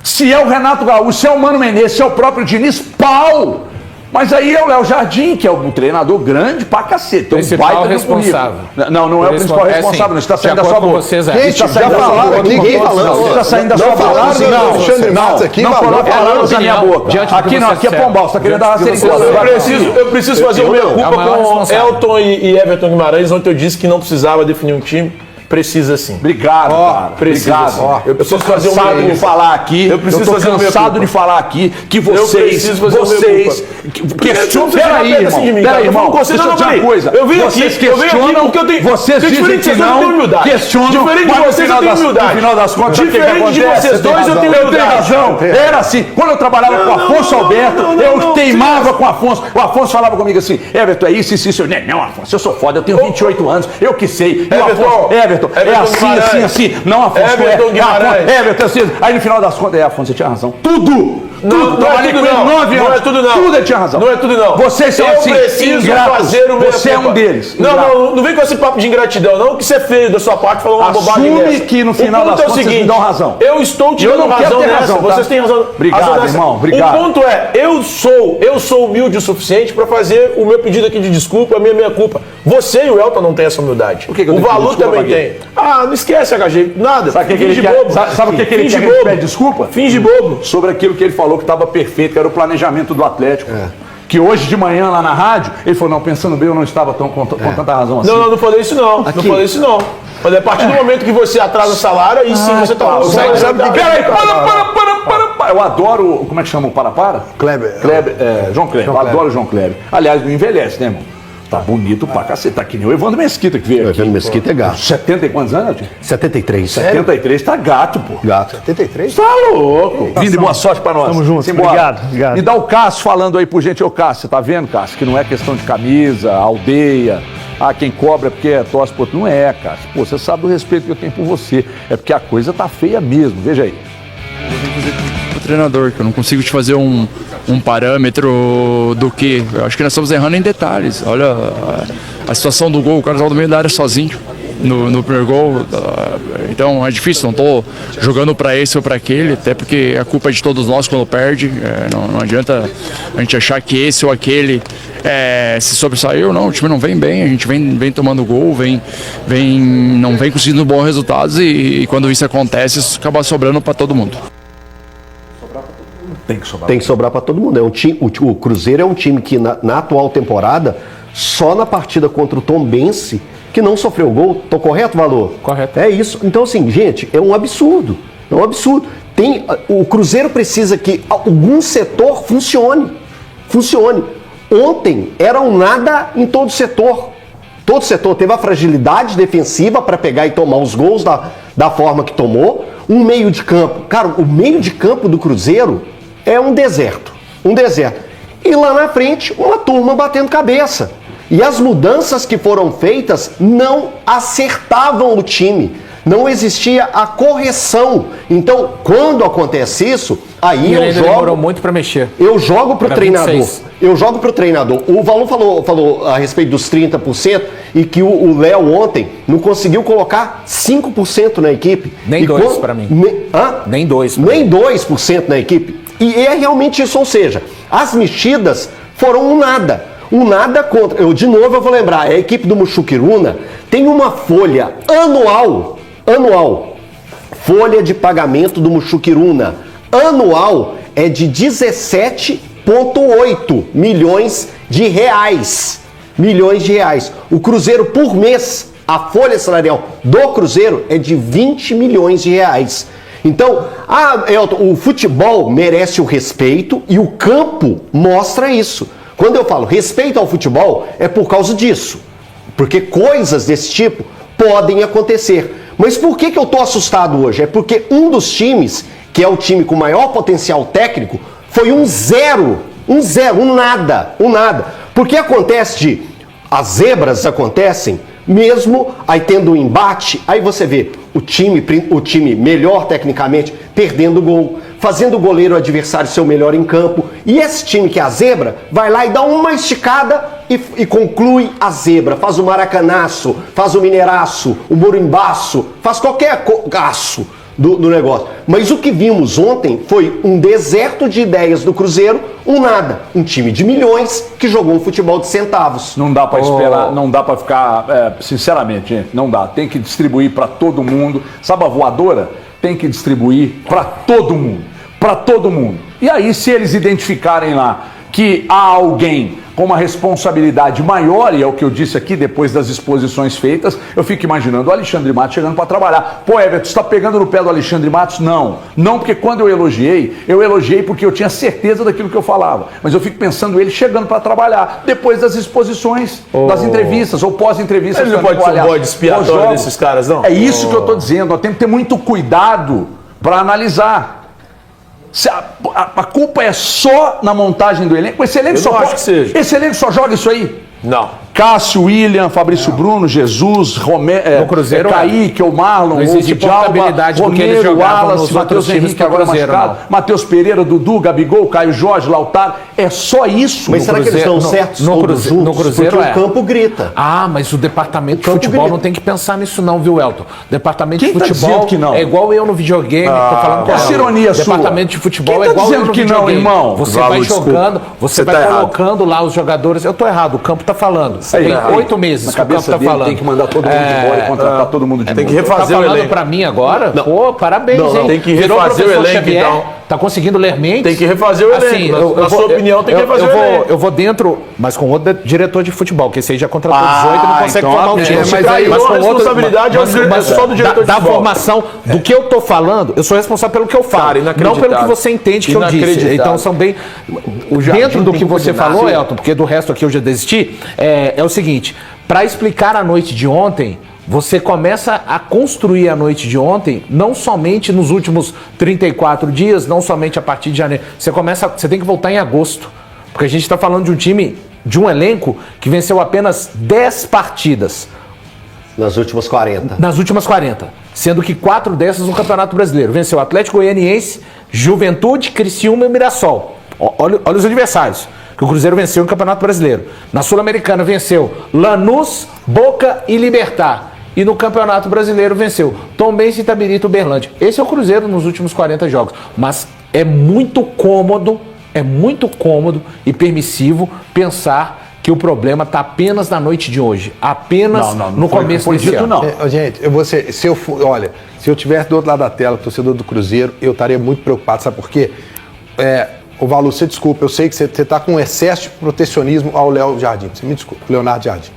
Se é o Renato Gaúcho, se é o Mano Menezes, se é o próprio Diniz, pau! Mas aí é o Léo Jardim, que é um treinador grande pra cacete. Principal responsável. Não é o principal responsável, não. Está saindo da sua boca. Gente, já falaram aqui, ninguém falando. Está saindo da sua boca. Não, Alexandre Matos aqui, não falaram na minha boca. Aqui não, aqui é Pombal, você está querendo dar uma sequência. Eu preciso fazer o meu culpa com Elton e Everton Guimarães, ontem eu disse que não precisava definir um time. Precisa sim. Obrigado, cara. Obrigado. Eu preciso fazer o meu falar aqui. Eu preciso fazer cansado de falar aqui que vocês questionam. Peraí, irmão. Deixa eu dizer uma coisa. Eu venho aqui porque eu tenho. Vocês dizem que não questionam. Diferente de vocês, eu tenho humildade. No final das contas, diferente de vocês dois, eu tenho humildade. Eu tenho razão. Era assim. Quando eu trabalhava com o Afonso Alberto, eu teimava com o Afonso. O Afonso falava comigo assim: Everton, é isso. Não, Afonso, eu sou foda. Eu tenho 28 anos. Eu que sei. Everton, é assim. Não, Afonso, Everton, assim. Aí no final das contas, Afonso, você tinha razão. Tudo! Trabalhei com ele 9 anos. Não é tudo não. Tudo ele tinha razão. Não é tudo não. Vocês são assim, ingratos. Você é um deles. Não vem com esse papo de ingratidão, não, que isso é feio da sua parte, falando uma bobagem dessa. Assume que no final das contas vocês me dão razão. Eu estou te dando razão nessa. Vocês têm razão. Obrigado, irmão. Obrigado. O ponto é, eu sou humilde o suficiente para fazer o meu pedido aqui de desculpa, a minha culpa. Você e o Elton não têm essa humildade. O Valu também tem. Não esquece, HG, nada. Sabe o que ele quer? Sabe o que ele quer que ele pede desculpa? Finge bobo. Sobre aquilo que ele falou que estava perfeito, que era o planejamento do Atlético. Que hoje de manhã lá na rádio, ele falou, não, pensando bem, eu não estava com tanta razão assim. Não falei isso não. Não falei isso não. Mas a partir do momento que você atrasa o salário, aí sim você tá... Peraí, para. Eu adoro, como é que chama o para? Kleber. João Kleber. Eu adoro o João Kleber. Aliás, não envelhece, né, irmão? Tá bonito pra cacete. Tá que nem o Evandro Mesquita que veio aqui. O Evandro Mesquita é gato. 70 e quantos anos, tio? 73. 73, tá gato, pô. Gato. 73? Tá louco. Vindo e boa sorte pra nós. Tamo junto. Obrigado. Me dá o Cássio falando aí por gente. Ô, Cássio, você tá vendo, Cássio? Que não é questão de camisa, aldeia. Quem cobra é porque é torce pro outro. Não é, Cássio. Pô, você sabe do respeito que eu tenho por você. É porque a coisa tá feia mesmo. Veja aí. Eu tenho que fazer pro treinador, que eu não consigo te fazer um parâmetro do que. Eu acho que nós estamos errando em detalhes. Olha a situação do gol, o cara estava no meio da área sozinho no primeiro gol. Então é difícil, não estou jogando para esse ou para aquele, até porque a culpa é de todos nós quando perde. Não adianta a gente achar que esse ou aquele se sobressaiu. Não, o time não vem bem, a gente vem tomando gol, não vem conseguindo bons resultados e quando isso acontece, isso acaba sobrando para todo mundo. Tem que sobrar para todo mundo. O Cruzeiro é um time que na atual temporada, só na partida contra o Tombense, que não sofreu gol. Tô correto, Valor? Correto. É isso. Então, assim, gente, é um absurdo. É um absurdo. O Cruzeiro precisa que algum setor funcione. Ontem era um nada em todo setor. Todo setor teve a fragilidade defensiva para pegar e tomar os gols da forma que tomou. Um meio de campo. Cara, o meio de campo do Cruzeiro é um deserto. E lá na frente, uma turma batendo cabeça. E as mudanças que foram feitas não acertavam o time. Não existia a correção. Então, quando acontece isso, aí demorou muito para mexer. Eu jogo pro treinador. O Valu falou a respeito dos 30% e que o Léo ontem não conseguiu colocar 5% na equipe. Nem 2% para mim. Nem 2%. Nem 2% na equipe. E é realmente isso, ou seja, as mexidas foram um nada contra... De novo eu vou lembrar, a equipe do Muxuquiruna tem uma folha anual, folha de pagamento do Muxuquiruna, anual é de 17,8 milhões de reais. O Cruzeiro, por mês, a folha salarial do Cruzeiro é de 20 milhões de reais. Então, Elton, o futebol merece o respeito e o campo mostra isso. Quando eu falo respeito ao futebol, é por causa disso. Porque coisas desse tipo podem acontecer. Mas por que eu tô assustado hoje? É porque um dos times, que é o time com maior potencial técnico, foi um nada. Porque acontece as zebras acontecem, mesmo aí tendo um embate, aí você vê o time melhor tecnicamente perdendo gol, fazendo o goleiro adversário ser o melhor em campo, e esse time que é a zebra vai lá e dá uma esticada e conclui a zebra, faz o maracanaço, faz o mineiraço, o morimbaço, faz qualquer gaço. do negócio. Mas o que vimos ontem foi um deserto de ideias do Cruzeiro, um nada. Um time de milhões que jogou um futebol de centavos. Não dá para esperar, não dá para ficar, sinceramente, gente, não dá. Tem que distribuir para todo mundo. Sabe a voadora? Tem que distribuir para todo mundo. Para todo mundo. E aí, se eles identificarem lá que há alguém com uma responsabilidade maior, e é o que eu disse aqui depois das exposições feitas, eu fico imaginando o Alexandre Matos chegando para trabalhar. Pô, Everton, você está pegando no pé do Alexandre Matos? Não. Não, porque quando eu elogiei porque eu tinha certeza daquilo que eu falava. Mas eu fico pensando ele chegando para trabalhar depois das exposições, das entrevistas ou pós-entrevistas. Ele não pode ser um bode expiatório desses caras, não? É isso que eu estou dizendo. Nós temos que ter muito cuidado para analisar. Se a culpa é só na montagem do elenco, esse elenco esse elenco só joga isso aí? Não. Cássio, William, Fabrício Bruno, Jesus, Romero, Kaique, o Marlon, o Djalma, Romero, Wallace, Matheus Henrique, agora machucado, Matheus Pereira, Dudu, Gabigol, Caio Jorge, Lautaro. É só isso. Mas será que eles estão certos todos juntos? No Cruzeiro porque o campo grita. Ah, mas o departamento de futebol não tem que pensar nisso não, viu, Elton? Departamento de futebol que não? é igual eu no videogame, tô falando com essa ironia sua. Departamento de futebol Quem é igual eu no que videogame. não, irmão? Você vai jogando, você vai colocando lá os jogadores. Eu tô errado, o campo tá falando. Tem 8 meses que o campo tá falando. Tem que mandar todo mundo embora e contratar todo mundo de novo. Tem que refazer o elenco. Tá falando pra mim agora? Não. Pô, parabéns, hein? Tem que refazer o elenco, Xavier, então. Tá conseguindo ler mentes? Tem que refazer o elenco. Na sua opinião, tem que refazer o elenco. Eu vou dentro, mas com outro diretor de futebol, que esse aí já contratou 18 e não consegue formar um time. Mas aí a responsabilidade é só do diretor de futebol. Da formação, do que eu tô falando, eu sou responsável pelo que eu falo. Cara, não pelo que você entende que eu disse. Então são bem... Dentro do que você falou, Elton, porque do resto aqui eu já desisti, é o seguinte, para explicar a noite de ontem, você começa a construir a noite de ontem, não somente nos últimos 34 dias, não somente a partir de janeiro. Você tem que voltar em agosto. Porque a gente está falando de um time, de um elenco que venceu apenas 10 partidas. Nas últimas 40. Nas últimas 40. Sendo que 4 dessas no Campeonato Brasileiro. Venceu Atlético Goianiense, Juventude, Criciúma e Mirassol. Olha os adversários que o Cruzeiro venceu no Campeonato Brasileiro. Na Sul-Americana venceu Lanús, Boca e Libertad. E no Campeonato Brasileiro venceu Tombense, Itabirito e Uberlândia. Esse é o Cruzeiro nos últimos 40 jogos. Mas é muito cômodo e permissivo pensar que o problema está apenas na noite de hoje. Apenas no começo desse ano. Gente, se eu tivesse do outro lado da tela, torcedor do Cruzeiro, eu estaria muito preocupado. Sabe por quê? Ô Valu, você desculpa, eu sei que você está com excesso de protecionismo ao Léo Jardim. Você me desculpa, Leonardo Jardim.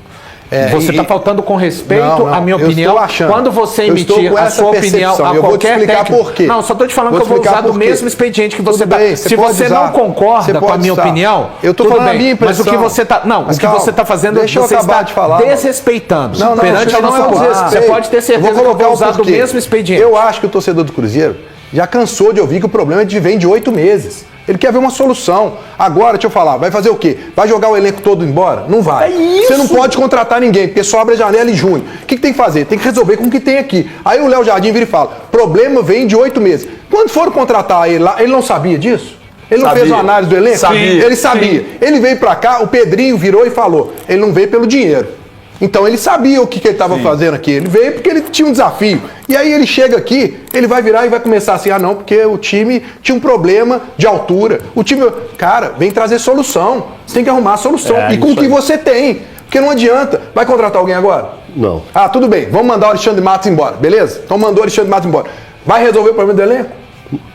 Você está faltando com respeito à minha opinião. Quando você emitir a sua opinião a qualquer técnico... Por quê. Não, só estou te falando que eu vou usar do mesmo expediente que você está... Se você não concorda com a minha opinião, eu estou falando a minha impressão. Mas o que você está... Não, o que você está fazendo, você está desrespeitando perante a nossa opinião. Você pode ter certeza que eu vou usar do mesmo expediente. Eu acho que o torcedor do Cruzeiro já cansou de ouvir que o problema vem de 8 meses. Ele quer ver uma solução. Agora, deixa eu falar, vai fazer o quê? Vai jogar o elenco todo embora? Não vai. Você não pode contratar ninguém, porque só abre a janela em junho. O que tem que fazer? Tem que resolver com o que tem aqui. Aí o Léo Jardim vira e fala, problema vem de 8 meses. Quando foram contratar ele lá, ele não sabia disso? Ele não fez uma análise do elenco? Ele sabia. Sim. Ele veio pra cá, o Pedrinho virou e falou, ele não veio pelo dinheiro. Então ele sabia o que ele estava fazendo aqui. Ele veio porque ele tinha um desafio. E aí ele chega aqui, ele vai virar e vai começar assim, não, porque o time tinha um problema de altura. O time, cara, vem trazer solução. Você tem que arrumar a solução. E com o que você tem. Porque não adianta. Vai contratar alguém agora? Não. Ah, tudo bem. Vamos mandar o Alexandre Matos embora, beleza? Então mandou o Alexandre Matos embora. Vai resolver o problema do elenco?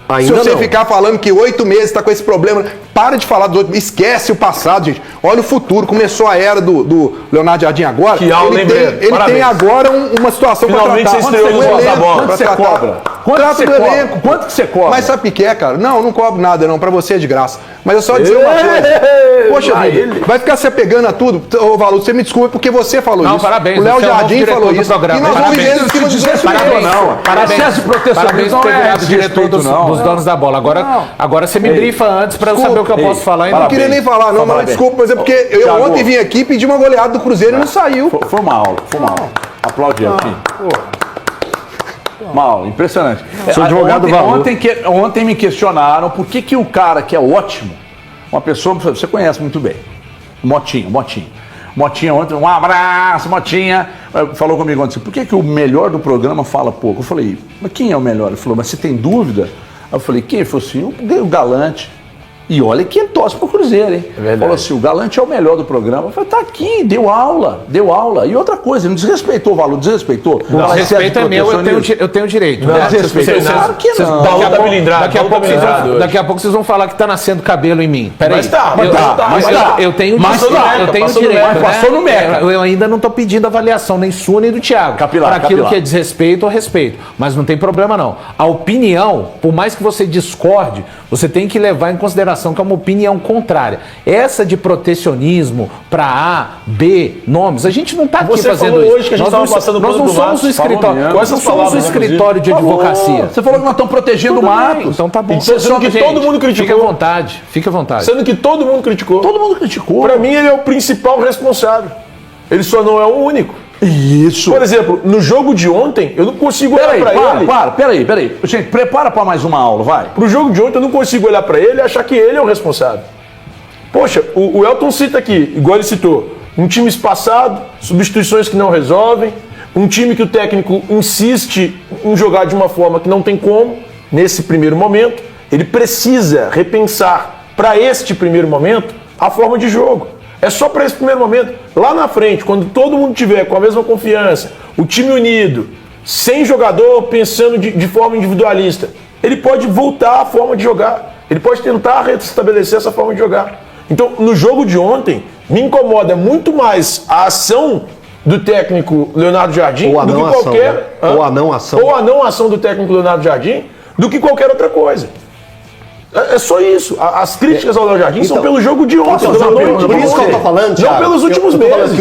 Ainda Se você não. ficar falando que 8 meses está com esse problema, para de falar dos 8 meses, esquece o passado, gente. Olha o futuro, começou a era do Leonardo Jardim agora. Que aula, ele tem agora uma situação para tratar. Finalmente você estreou no Voz da Bola. Quanto você cobra? Quanto que você cobra? Mas sabe o que é, cara? Não cobro nada não, para você é de graça. Mas eu só dizer uma coisa. Poxa vida, vai ficar se apegando a tudo? Ô, Valu, você me desculpa porque você falou isso. Parabéns. O Léo Jardim falou isso. E nós vamos viver em cima dos Parabéns. Excesso de proteção. Parabéns por ter virado diretor dos donos da bola. Agora você me brifa antes para eu saber o que eu posso falar. Eu não queria nem falar, não, mas desculpa, mas é porque eu ontem vim aqui pedir uma goleada do Cruzeiro e não saiu. Foi uma aula. Aplaudir aqui. Uma aula, impressionante. Sou advogado Valu. Ontem me questionaram por que o cara que é ótimo, uma pessoa, você conhece muito bem, Motinho. Motinha ontem, um abraço, Motinha, falou comigo ontem, por que o melhor do programa fala pouco? Eu falei, mas quem é o melhor? Ele falou, mas você tem dúvida? Aí eu falei, quem? Ele falou assim, o Galante. E olha que ele torce pro Cruzeiro, hein? Falou assim, o Galante é o melhor do programa. Eu falei, tá aqui, deu aula. E outra coisa, ele não desrespeitou o valor, desrespeitou. Não, respeito é meu, eu tenho direito. Não, desrespeitou. Claro que não. Daqui a pouco vocês vão falar que tá nascendo cabelo em mim. Peraí. Mas eu tenho direito. Mas passou no Meca. Eu ainda não tô pedindo avaliação, nem sua, nem do Thiago. Para aquilo que é desrespeito ou respeito. Mas não tem problema, não. A opinião, por mais que você discorde, você tem que levar em consideração que é uma opinião contrária. Essa de protecionismo para A, B, nomes, a gente não está aqui fazendo isso. Hoje que a gente nós não somos um escritório, nós não somos um escritório de advocacia. Você falou que nós estamos protegendo o mato. Então tá bom. Sendo que todo mundo criticou. Fique à vontade. Sendo que todo mundo criticou. Todo mundo criticou. Para mim ele é o principal responsável. Ele só não é o único. Isso. Por exemplo, no jogo de ontem, eu não consigo olhar pra ele. Peraí. Gente, prepara pra mais uma aula, vai. Pro jogo de ontem, eu não consigo olhar pra ele e achar que ele é o responsável. Poxa, o Elton cita aqui, igual ele citou, um time espaçado, substituições que não resolvem, um time que o técnico insiste em jogar de uma forma que não tem como, nesse primeiro momento. Ele precisa repensar para este primeiro momento a forma de jogo. É só para esse primeiro momento. Lá na frente, quando todo mundo tiver com a mesma confiança, o time unido, sem jogador pensando de forma individualista, ele pode voltar à forma de jogar. Ele pode tentar restabelecer essa forma de jogar. Então, no jogo de ontem, me incomoda muito mais a ação do técnico Leonardo Jardim do que qualquer... Ou a não ação. Ou a não ação do técnico Leonardo Jardim do que qualquer outra coisa. É só isso. As críticas ao Léo Jardim são pelo jogo de ontem. Por isso que eu tô falando, Thiago, não pelos últimos meses.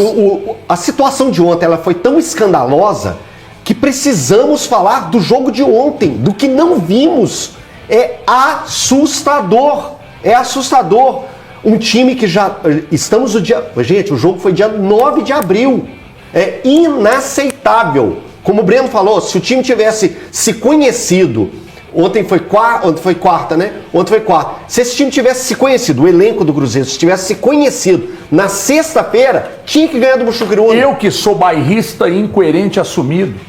A situação de ontem ela foi tão escandalosa que precisamos falar do jogo de ontem, do que não vimos. É assustador. É assustador. Um time que já... Estamos no dia... Gente, o jogo foi dia 9 de abril. É inaceitável. Como o Breno falou, se o time tivesse se conhecido... Ontem foi quarta, né? Ontem foi quarta. Se esse time tivesse se conhecido, o elenco do Cruzeiro, se tivesse se conhecido na sexta-feira, tinha que ganhar do Muxucruna. Eu que sou bairrista e incoerente assumido,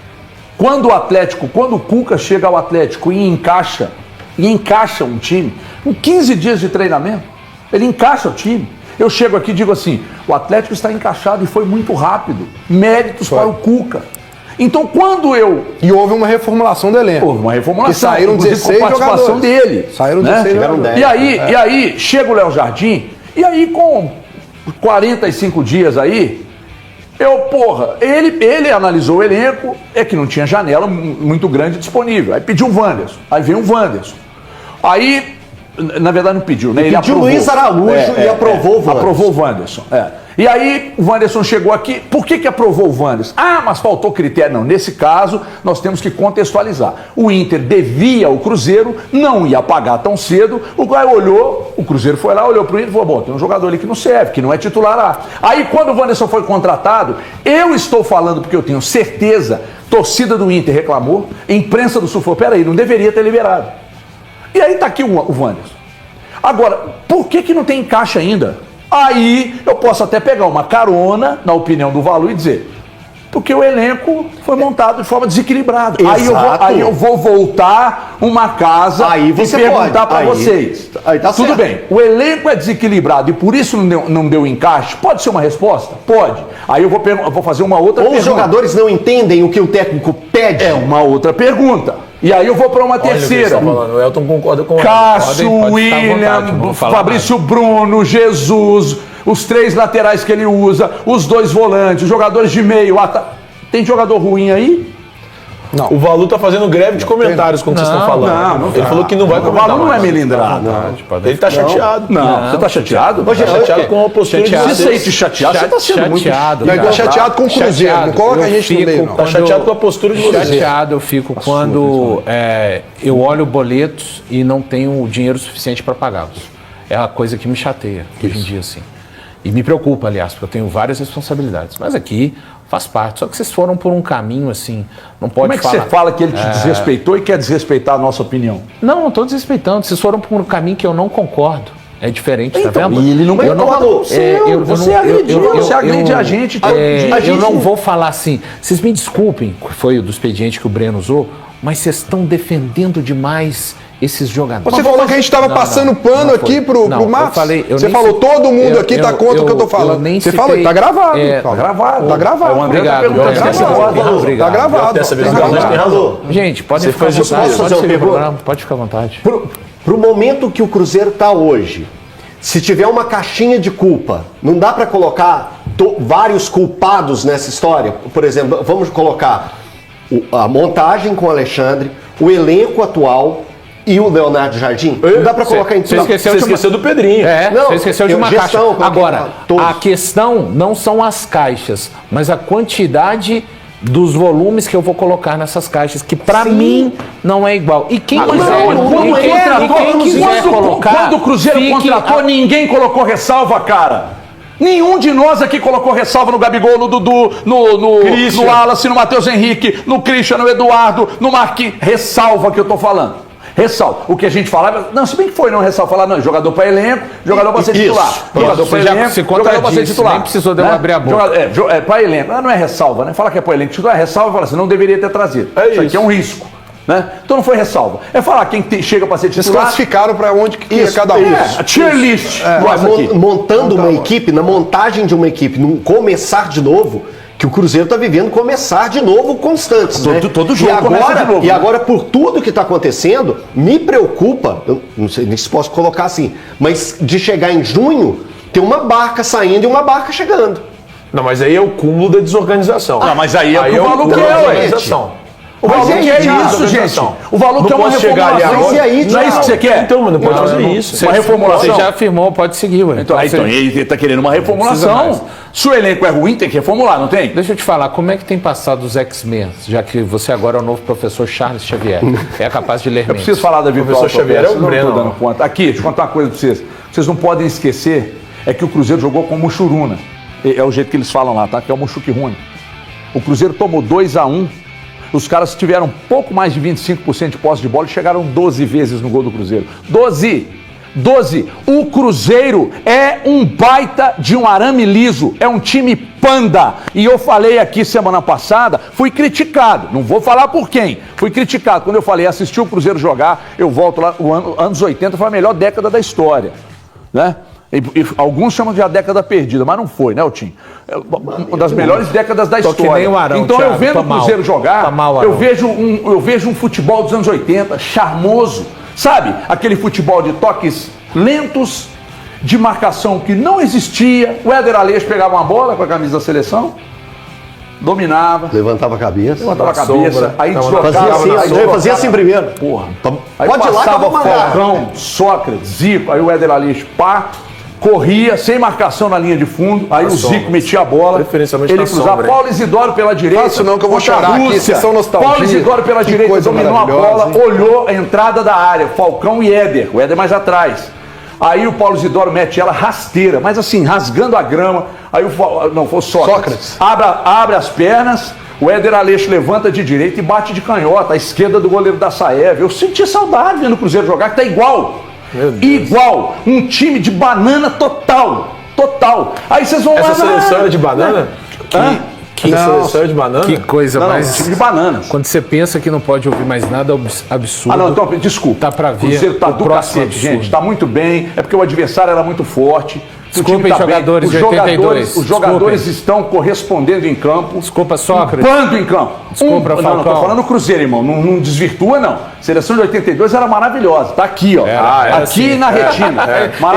quando o Cuca chega ao Atlético e encaixa um time, com 15 dias de treinamento, ele encaixa o time. Eu chego aqui e digo assim, o Atlético está encaixado e foi muito rápido. Méritos para o Cuca. Então, quando E houve uma reformulação do elenco. Houve uma reformulação. Que saíram 16 com participação jogadores. dele. Saíram 16 jogadores. E aí, chega o Léo Jardim, e aí com 45 dias aí, ele analisou o elenco, é que não tinha janela muito grande disponível. Aí pediu o Wanderson. Aí veio o Wanderson. Aí, na verdade não pediu, né? Ele pediu o Luiz Araújo e aprovou o Wanderson. Aprovou o Wanderson, E aí o Wanderson chegou aqui, por que aprovou o Wanderson? Ah, mas faltou critério. Não, nesse caso nós temos que contextualizar. O Inter devia ao Cruzeiro, não ia pagar tão cedo, o cara olhou, o Cruzeiro foi lá, olhou pro Inter e falou, bom, tem um jogador ali que não serve, que não é titular lá. Aí quando o Wanderson foi contratado, eu estou falando porque eu tenho certeza, torcida do Inter reclamou, imprensa do Sul falou, peraí, não deveria ter liberado. E aí tá aqui o Wanderson. Agora, por que não tem encaixe ainda? Aí eu posso até pegar uma carona, na opinião do Valu, e dizer, porque o elenco foi montado de forma desequilibrada. Aí eu vou voltar uma casa aí você e perguntar para vocês. Aí tá tudo certo. bem, o elenco é desequilibrado e por isso não deu encaixe? Pode ser uma resposta? Pode. Aí eu vou fazer uma outra pergunta. Ou os jogadores não entendem o que o técnico pede? É uma outra pergunta. E aí eu vou para uma terceira. O Elton concorda com Cássio, William, Fabrício Bruno, Jesus, os 3 laterais que ele usa, os 2 volantes, os jogadores de meio. Tem jogador ruim aí? Não. O Valu tá fazendo greve de comentários quando vocês estão falando. Não, ele falou que não vai comentar. O Valu não é melindrado. Ele tá chateado. Não, você tá chateado? Tá chateado com a postura de vocês. Se você te chateado, você tá sendo muito chateado. Mas tá chateado com o Cruzeiro, não coloca a gente no meio, não. Tá chateado com a postura de vocês. Chateado eu fico quando eu olho boletos e não tenho dinheiro suficiente para pagá-los. É a coisa que me chateia hoje em dia, assim. E me preocupa, aliás, porque eu tenho várias responsabilidades. Mas aqui faz parte. Só que vocês foram por um caminho assim, não pode falar. Como é que você fala que ele te desrespeitou e quer desrespeitar a nossa opinião? Não estou desrespeitando. Vocês foram por um caminho que eu não concordo. É diferente, tá Então, vendo? e ele não concorda. Você agride a gente. Eu não vou falar assim. Vocês me desculpem, foi o do expediente que o Breno usou, mas vocês estão defendendo demais esses jogadores. Você falou que a gente estava passando pano aqui pro Matos. Você falou, todo mundo aqui tá contra o que eu tô falando. Você falou, tá gravado. Tá gravado. Tá gravado. Obrigado. Tá gravado. Dessa vez o Galante tem razão. Gente, pode ficar à vontade. Pode ficar à vontade. Pro momento que o Cruzeiro tá hoje, se tiver uma caixinha de culpa, não dá para colocar vários culpados nessa história? Por exemplo, vamos colocar a montagem com o Alexandre, o elenco atual e o Leonardo Jardim? Não dá para colocar em tudo. Você esqueceu do Pedrinho. Não, você esqueceu de uma caixa. Agora, todos. a questão não são as caixas, mas a quantidade dos volumes que eu vou colocar nessas caixas, que pra mim não é igual. E quem quiser colocar... Quando o Cruzeiro contratou, ninguém colocou ressalva, cara. Nenhum de nós aqui colocou ressalva no Gabigol, no Dudu, no Wallace, no Matheus Henrique, no Christian, no Eduardo, no Marquinhos. Ressalva que eu tô falando. Ressalva. O que a gente falava... Não, se bem que foi não ressalva. Falar, não, jogador para elenco, jogador para ser titular. Jogador para elenco, jogador para ser titular. Nem precisou de eu abrir a boca. Para elenco. Não é ressalva, né? Fala que é para elenco. Titular é ressalva e fala assim, não deveria ter trazido. Isso aqui é um risco. Né? Então não foi ressalva. É falar quem chega para ser titular. Eles classificaram para onde que ia cada um. A tier list. Montando uma equipe, na montagem de uma equipe, num começar de novo, que o Cruzeiro está vivendo começar de novo constantes. Todo jogo começa de novo. E agora, por tudo que está acontecendo, me preocupa, eu não sei nem se posso colocar assim, mas de chegar em junho, ter uma barca saindo e uma barca chegando. Não, mas aí é o cúmulo da desorganização. Não, mas aí é o que o Maluco é, O valor que é isso, gente. O valor que é uma reformulação. Mas e aí, não é isso que você quer? Então, mas não pode fazer isso. Uma reformulação. Você já afirmou, pode seguir, ué. Então ele está querendo uma reformulação. Se o elenco é ruim, tem que reformular, não tem? Deixa eu te falar, como é que tem passado os X-Men, já que você agora é o novo professor Charles Xavier? É capaz de ler Eu preciso falar da virtual. Professor Xavier é o Breno. Dando conta. Aqui, deixa eu contar uma coisa para vocês. Vocês não podem esquecer, é que o Cruzeiro jogou com o Muxuruna. É o jeito que eles falam lá, tá? Que é o Muxuquiruna. O Cruzeiro tomou 2-1. Os caras tiveram pouco mais de 25% de posse de bola e chegaram 12 vezes no gol do Cruzeiro. 12! O Cruzeiro é um baita de um arame liso, é um time panda. E eu falei aqui semana passada, fui criticado, não vou falar por quem, fui criticado. Quando eu falei, assisti o Cruzeiro jogar, eu volto lá, anos 80 foi a melhor década da história, né? E alguns chamam de a década perdida, mas não foi, né, Tim? Uma das melhores décadas da história. Que nem o Arão, então, Thiago, eu vendo o Cruzeiro jogar, eu vejo um futebol dos anos 80, charmoso. Sabe? Aquele futebol de toques lentos, de marcação que não existia. O Éder Aleixo pegava uma bola com a camisa da seleção, dominava. Levantava a cabeça. Aí deslocava. Fazia assim primeiro. Porra. Aí pode passava ir lá que eu vou Falcão, Sócrates, Zico, aí o Éder Aleixo, corria sem marcação na linha de fundo, aí o Zico metia a bola, ele cruzava. Paulo Isidoro pela direita. Faço não que eu vou chorar aqui, vocês são nostalgia. Paulo Isidoro pela direita, dominou a bola, olhou a entrada da área, Falcão e Éder, o Éder mais atrás. Aí o Paulo Isidoro mete ela rasteira, mas assim, rasgando a grama. Aí foi o Sócrates. Abre as pernas, o Éder Aleixo levanta de direita e bate de canhota, à esquerda do goleiro da Saev. Eu senti saudade vendo o Cruzeiro jogar, que tá igual. Igual, um time de banana total. Aí vocês vão lá. Essa seleção é de banana? Que seleção é de banana? Que coisa mais. Time de bananas. Quando você pensa que não pode ouvir mais nada absurdo. Não, então, desculpa. Tá pra ver. O Cruzeiro tá do cacete, gente. Tá muito bem. É porque o adversário era muito forte. Desculpem, jogadores de 82. Os jogadores estão correspondendo em campo. Desculpa, Sócrates. Bando em campo. Desculpa, Falcão. Não, tô falando Cruzeiro, irmão. Não desvirtua, não. Seleção de 82 era maravilhosa. Tá aqui, ó. Aqui assim. na retina.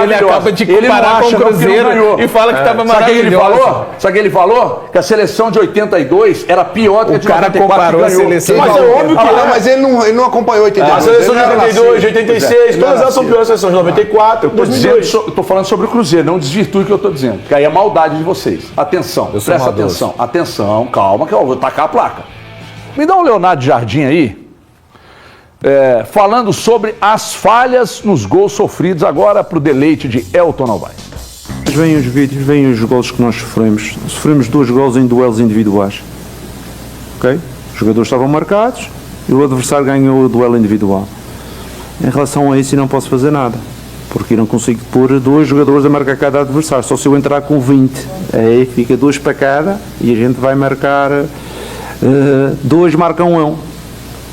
Ele acaba de comparar com o Cruzeiro e fala que tava maravilhoso. Sabe o que ele falou? Que a seleção de 82 era pior do que a de 94. O cara comparou a seleção. Mas é óbvio que não, mas ele não acompanhou 82. A seleção de 82, de 86, todas elas são piores que a seleção de 94. Eu tô falando sobre o Cruzeiro, não desvirtue o que eu tô dizendo. Que aí é maldade de vocês. Atenção, presta atenção. Atenção, calma que eu vou tacar a placa. Me dá um Leonardo Jardim aí, falando sobre as falhas nos gols sofridos agora pro deleite de Elton Novaes. Vêm os vídeos, vêm os gols que nós sofremos. Sofremos 2 gols em duelos individuais. Ok? Os jogadores estavam marcados e o adversário ganhou o duelo individual. Em relação a isso, eu não posso fazer nada. porque eu não consigo pôr 2 jogadores a marcar cada adversário, só se eu entrar com 20, aí fica 2 para cada e a gente vai marcar, 2 marcam 1.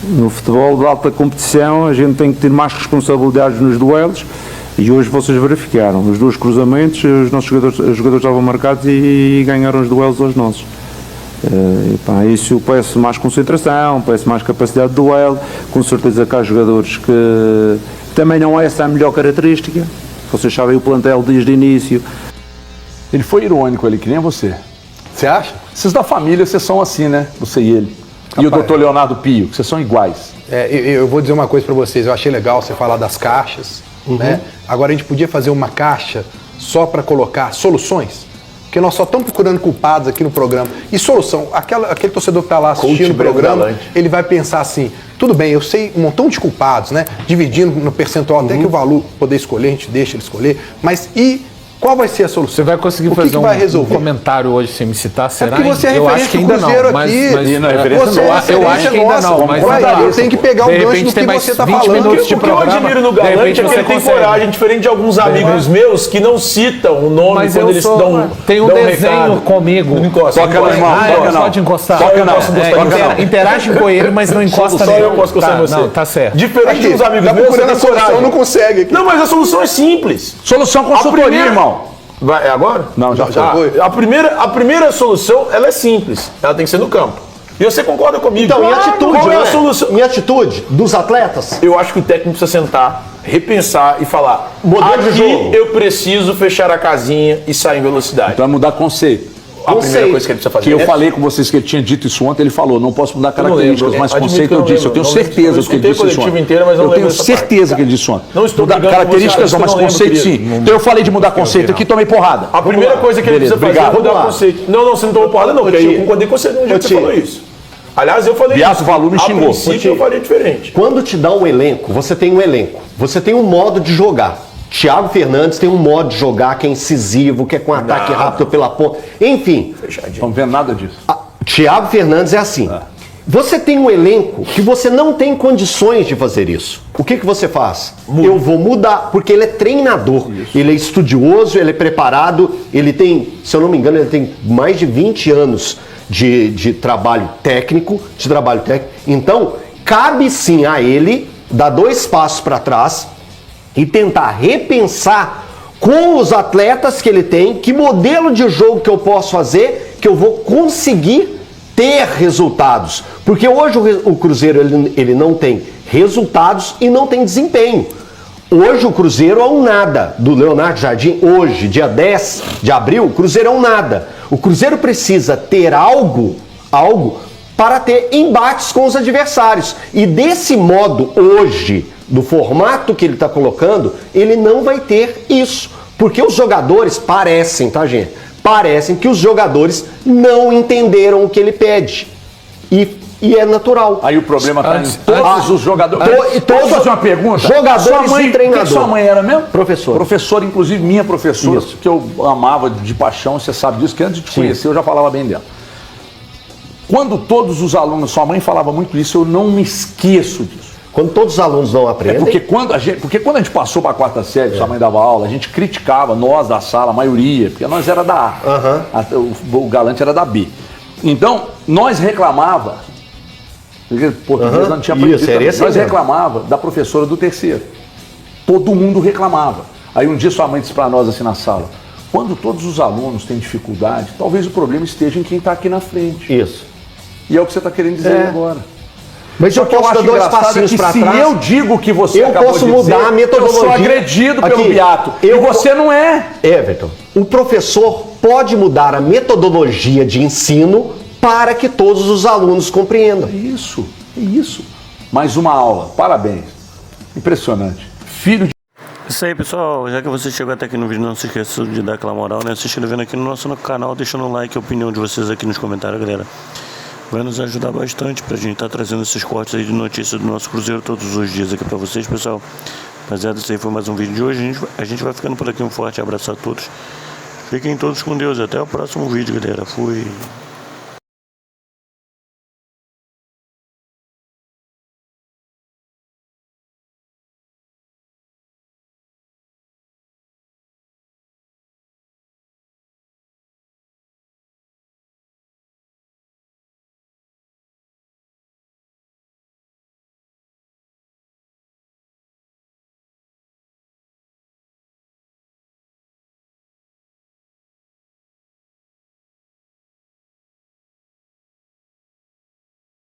No futebol de alta competição a gente tem que ter mais responsabilidades nos duelos e hoje vocês verificaram, os 2 cruzamentos, os nossos jogadores estavam marcados e ganharam os duelos aos nossos. Isso eu peço mais concentração, peço mais capacidade de duelo, com certeza que há jogadores que também não é essa a melhor característica, vocês sabem o plantel desde o início. Ele foi irônico, ele que nem você. Você acha? Vocês da família, vocês são assim, né? Você e ele. E o doutor Leonardo Pio, vocês são iguais. Eu vou dizer uma coisa para vocês, eu achei legal você falar das caixas, né? Agora a gente podia fazer uma caixa só para colocar soluções, porque nós só estamos procurando culpados aqui no programa. E solução, aquele torcedor que está lá assistindo o programa, ele vai pensar assim, tudo bem, eu sei um montão de culpados, né? Dividindo no percentual, até que o valor poder escolher, a gente deixa ele escolher, mas qual vai ser a solução? Você vai conseguir fazer um comentário hoje sem me citar? Será? Porque você é eu acho que ainda não. Eu acho que ainda não. Mas eu tenho que pegar o gancho do que você está falando. O que eu admiro no Galante é que ele tem coragem, diferente de alguns amigos meus que não citam o nome quando eles dão. Tem um desenho comigo. Toca no irmão. Pode encostar. Interage com ele, mas não encosta nele. Só eu posso encostar em você. Não, tá certo. Diferente dos amigos meus, você tem coragem. Não consegue. Não, mas a solução é simples. Solução consultoria, irmão. É agora? Não, já foi. A primeira solução, ela é simples. Ela tem que ser no campo. E você concorda comigo? Então, em atitude, qual é a solução? Em atitude dos atletas? Eu acho que o técnico precisa sentar, repensar e falar: modelo de jogo. Eu preciso fechar a casinha e sair em velocidade. Então é mudar conceito. A primeira coisa que ele precisa fazer. Que eu falei com vocês que ele tinha dito isso ontem, ele falou, não posso mudar características, mas conceito eu disse. Eu tenho certeza que ele disse isso ontem. Eu tenho certeza que ele disse ontem. Não estou mudar características não, mas conceito sim. Então eu falei de mudar conceito aqui, tomei porrada. A primeira coisa que ele precisa fazer é mudar conceito. Não, você não tomou porrada não, porque eu concordei com você no dia que você falou isso. Aliás, eu falei isso. Valu me xingou. A princípio eu falei diferente. Quando te dá um elenco, você tem um elenco. Você tem um modo de jogar. Thiago Fernandes tem um modo de jogar que é incisivo, que é com ataque rápido pela ponta. Enfim. Não vendo nada disso. Thiago Fernandes é assim. Você tem um elenco que você não tem condições de fazer isso. O que você faz? Eu vou mudar, porque ele é treinador. Isso. Ele é estudioso, ele é preparado, ele tem, se eu não me engano, ele tem mais de 20 anos de trabalho técnico, Então, cabe sim a ele dar 2 passos para trás e tentar repensar com os atletas que ele tem, que modelo de jogo que eu posso fazer, que eu vou conseguir ter resultados. Porque hoje o Cruzeiro ele não tem resultados e não tem desempenho. Hoje o Cruzeiro é um nada. Do Leonardo Jardim, hoje, dia 10 de abril, o Cruzeiro é um nada. O Cruzeiro precisa ter algo para ter embates com os adversários. E desse modo, hoje, do formato que ele está colocando, ele não vai ter isso. Porque os jogadores parecem, tá, gente? Parecem que os jogadores não entenderam o que ele pede. E é natural. Aí o problema está em todos os jogadores. Posso fazer uma pergunta? Jogadores e treinador. Sua mãe era mesmo? Professora. Professora, inclusive minha professora, isso, que eu amava de paixão, você sabe disso, que antes de te conhecer eu já falava bem dela. Quando todos os alunos, sua mãe falava muito isso, eu não me esqueço disso. Quando todos os alunos não aprendem... Porque quando a gente passou para a 4ª série, sua mãe dava aula, a gente criticava, nós da sala, a maioria, porque nós era da A. O Galante era da B. Então, nós reclamava, porque português não tinha aprendido, nós reclamava da professora do 3º. Todo mundo reclamava. Aí um dia sua mãe disse para nós assim na sala, quando todos os alunos têm dificuldade, talvez o problema esteja em quem está aqui na frente. Isso. E é o que você está querendo dizer agora. Mas eu posso dar 2 passinhos para trás. Se eu digo que você acabou de dizer, eu posso mudar a metodologia. Eu sou agredido pelo Beato. E você não é. Everton, o professor pode mudar a metodologia de ensino para que todos os alunos compreendam. É isso. Mais uma aula. Parabéns. Impressionante. Filho de... Isso aí, pessoal. Já que você chegou até aqui no vídeo, não se esqueça de dar aquela moral, né? Se inscrevendo aqui no nosso canal, deixando um like e a opinião de vocês aqui nos comentários, galera. Vai nos ajudar bastante pra gente estar trazendo esses cortes aí de notícias do nosso Cruzeiro todos os dias aqui pra vocês, pessoal. Rapaziada, esse aí foi mais um vídeo de hoje. A gente vai ficando por aqui. Um forte abraço a todos. Fiquem todos com Deus. Até o próximo vídeo, galera. Fui.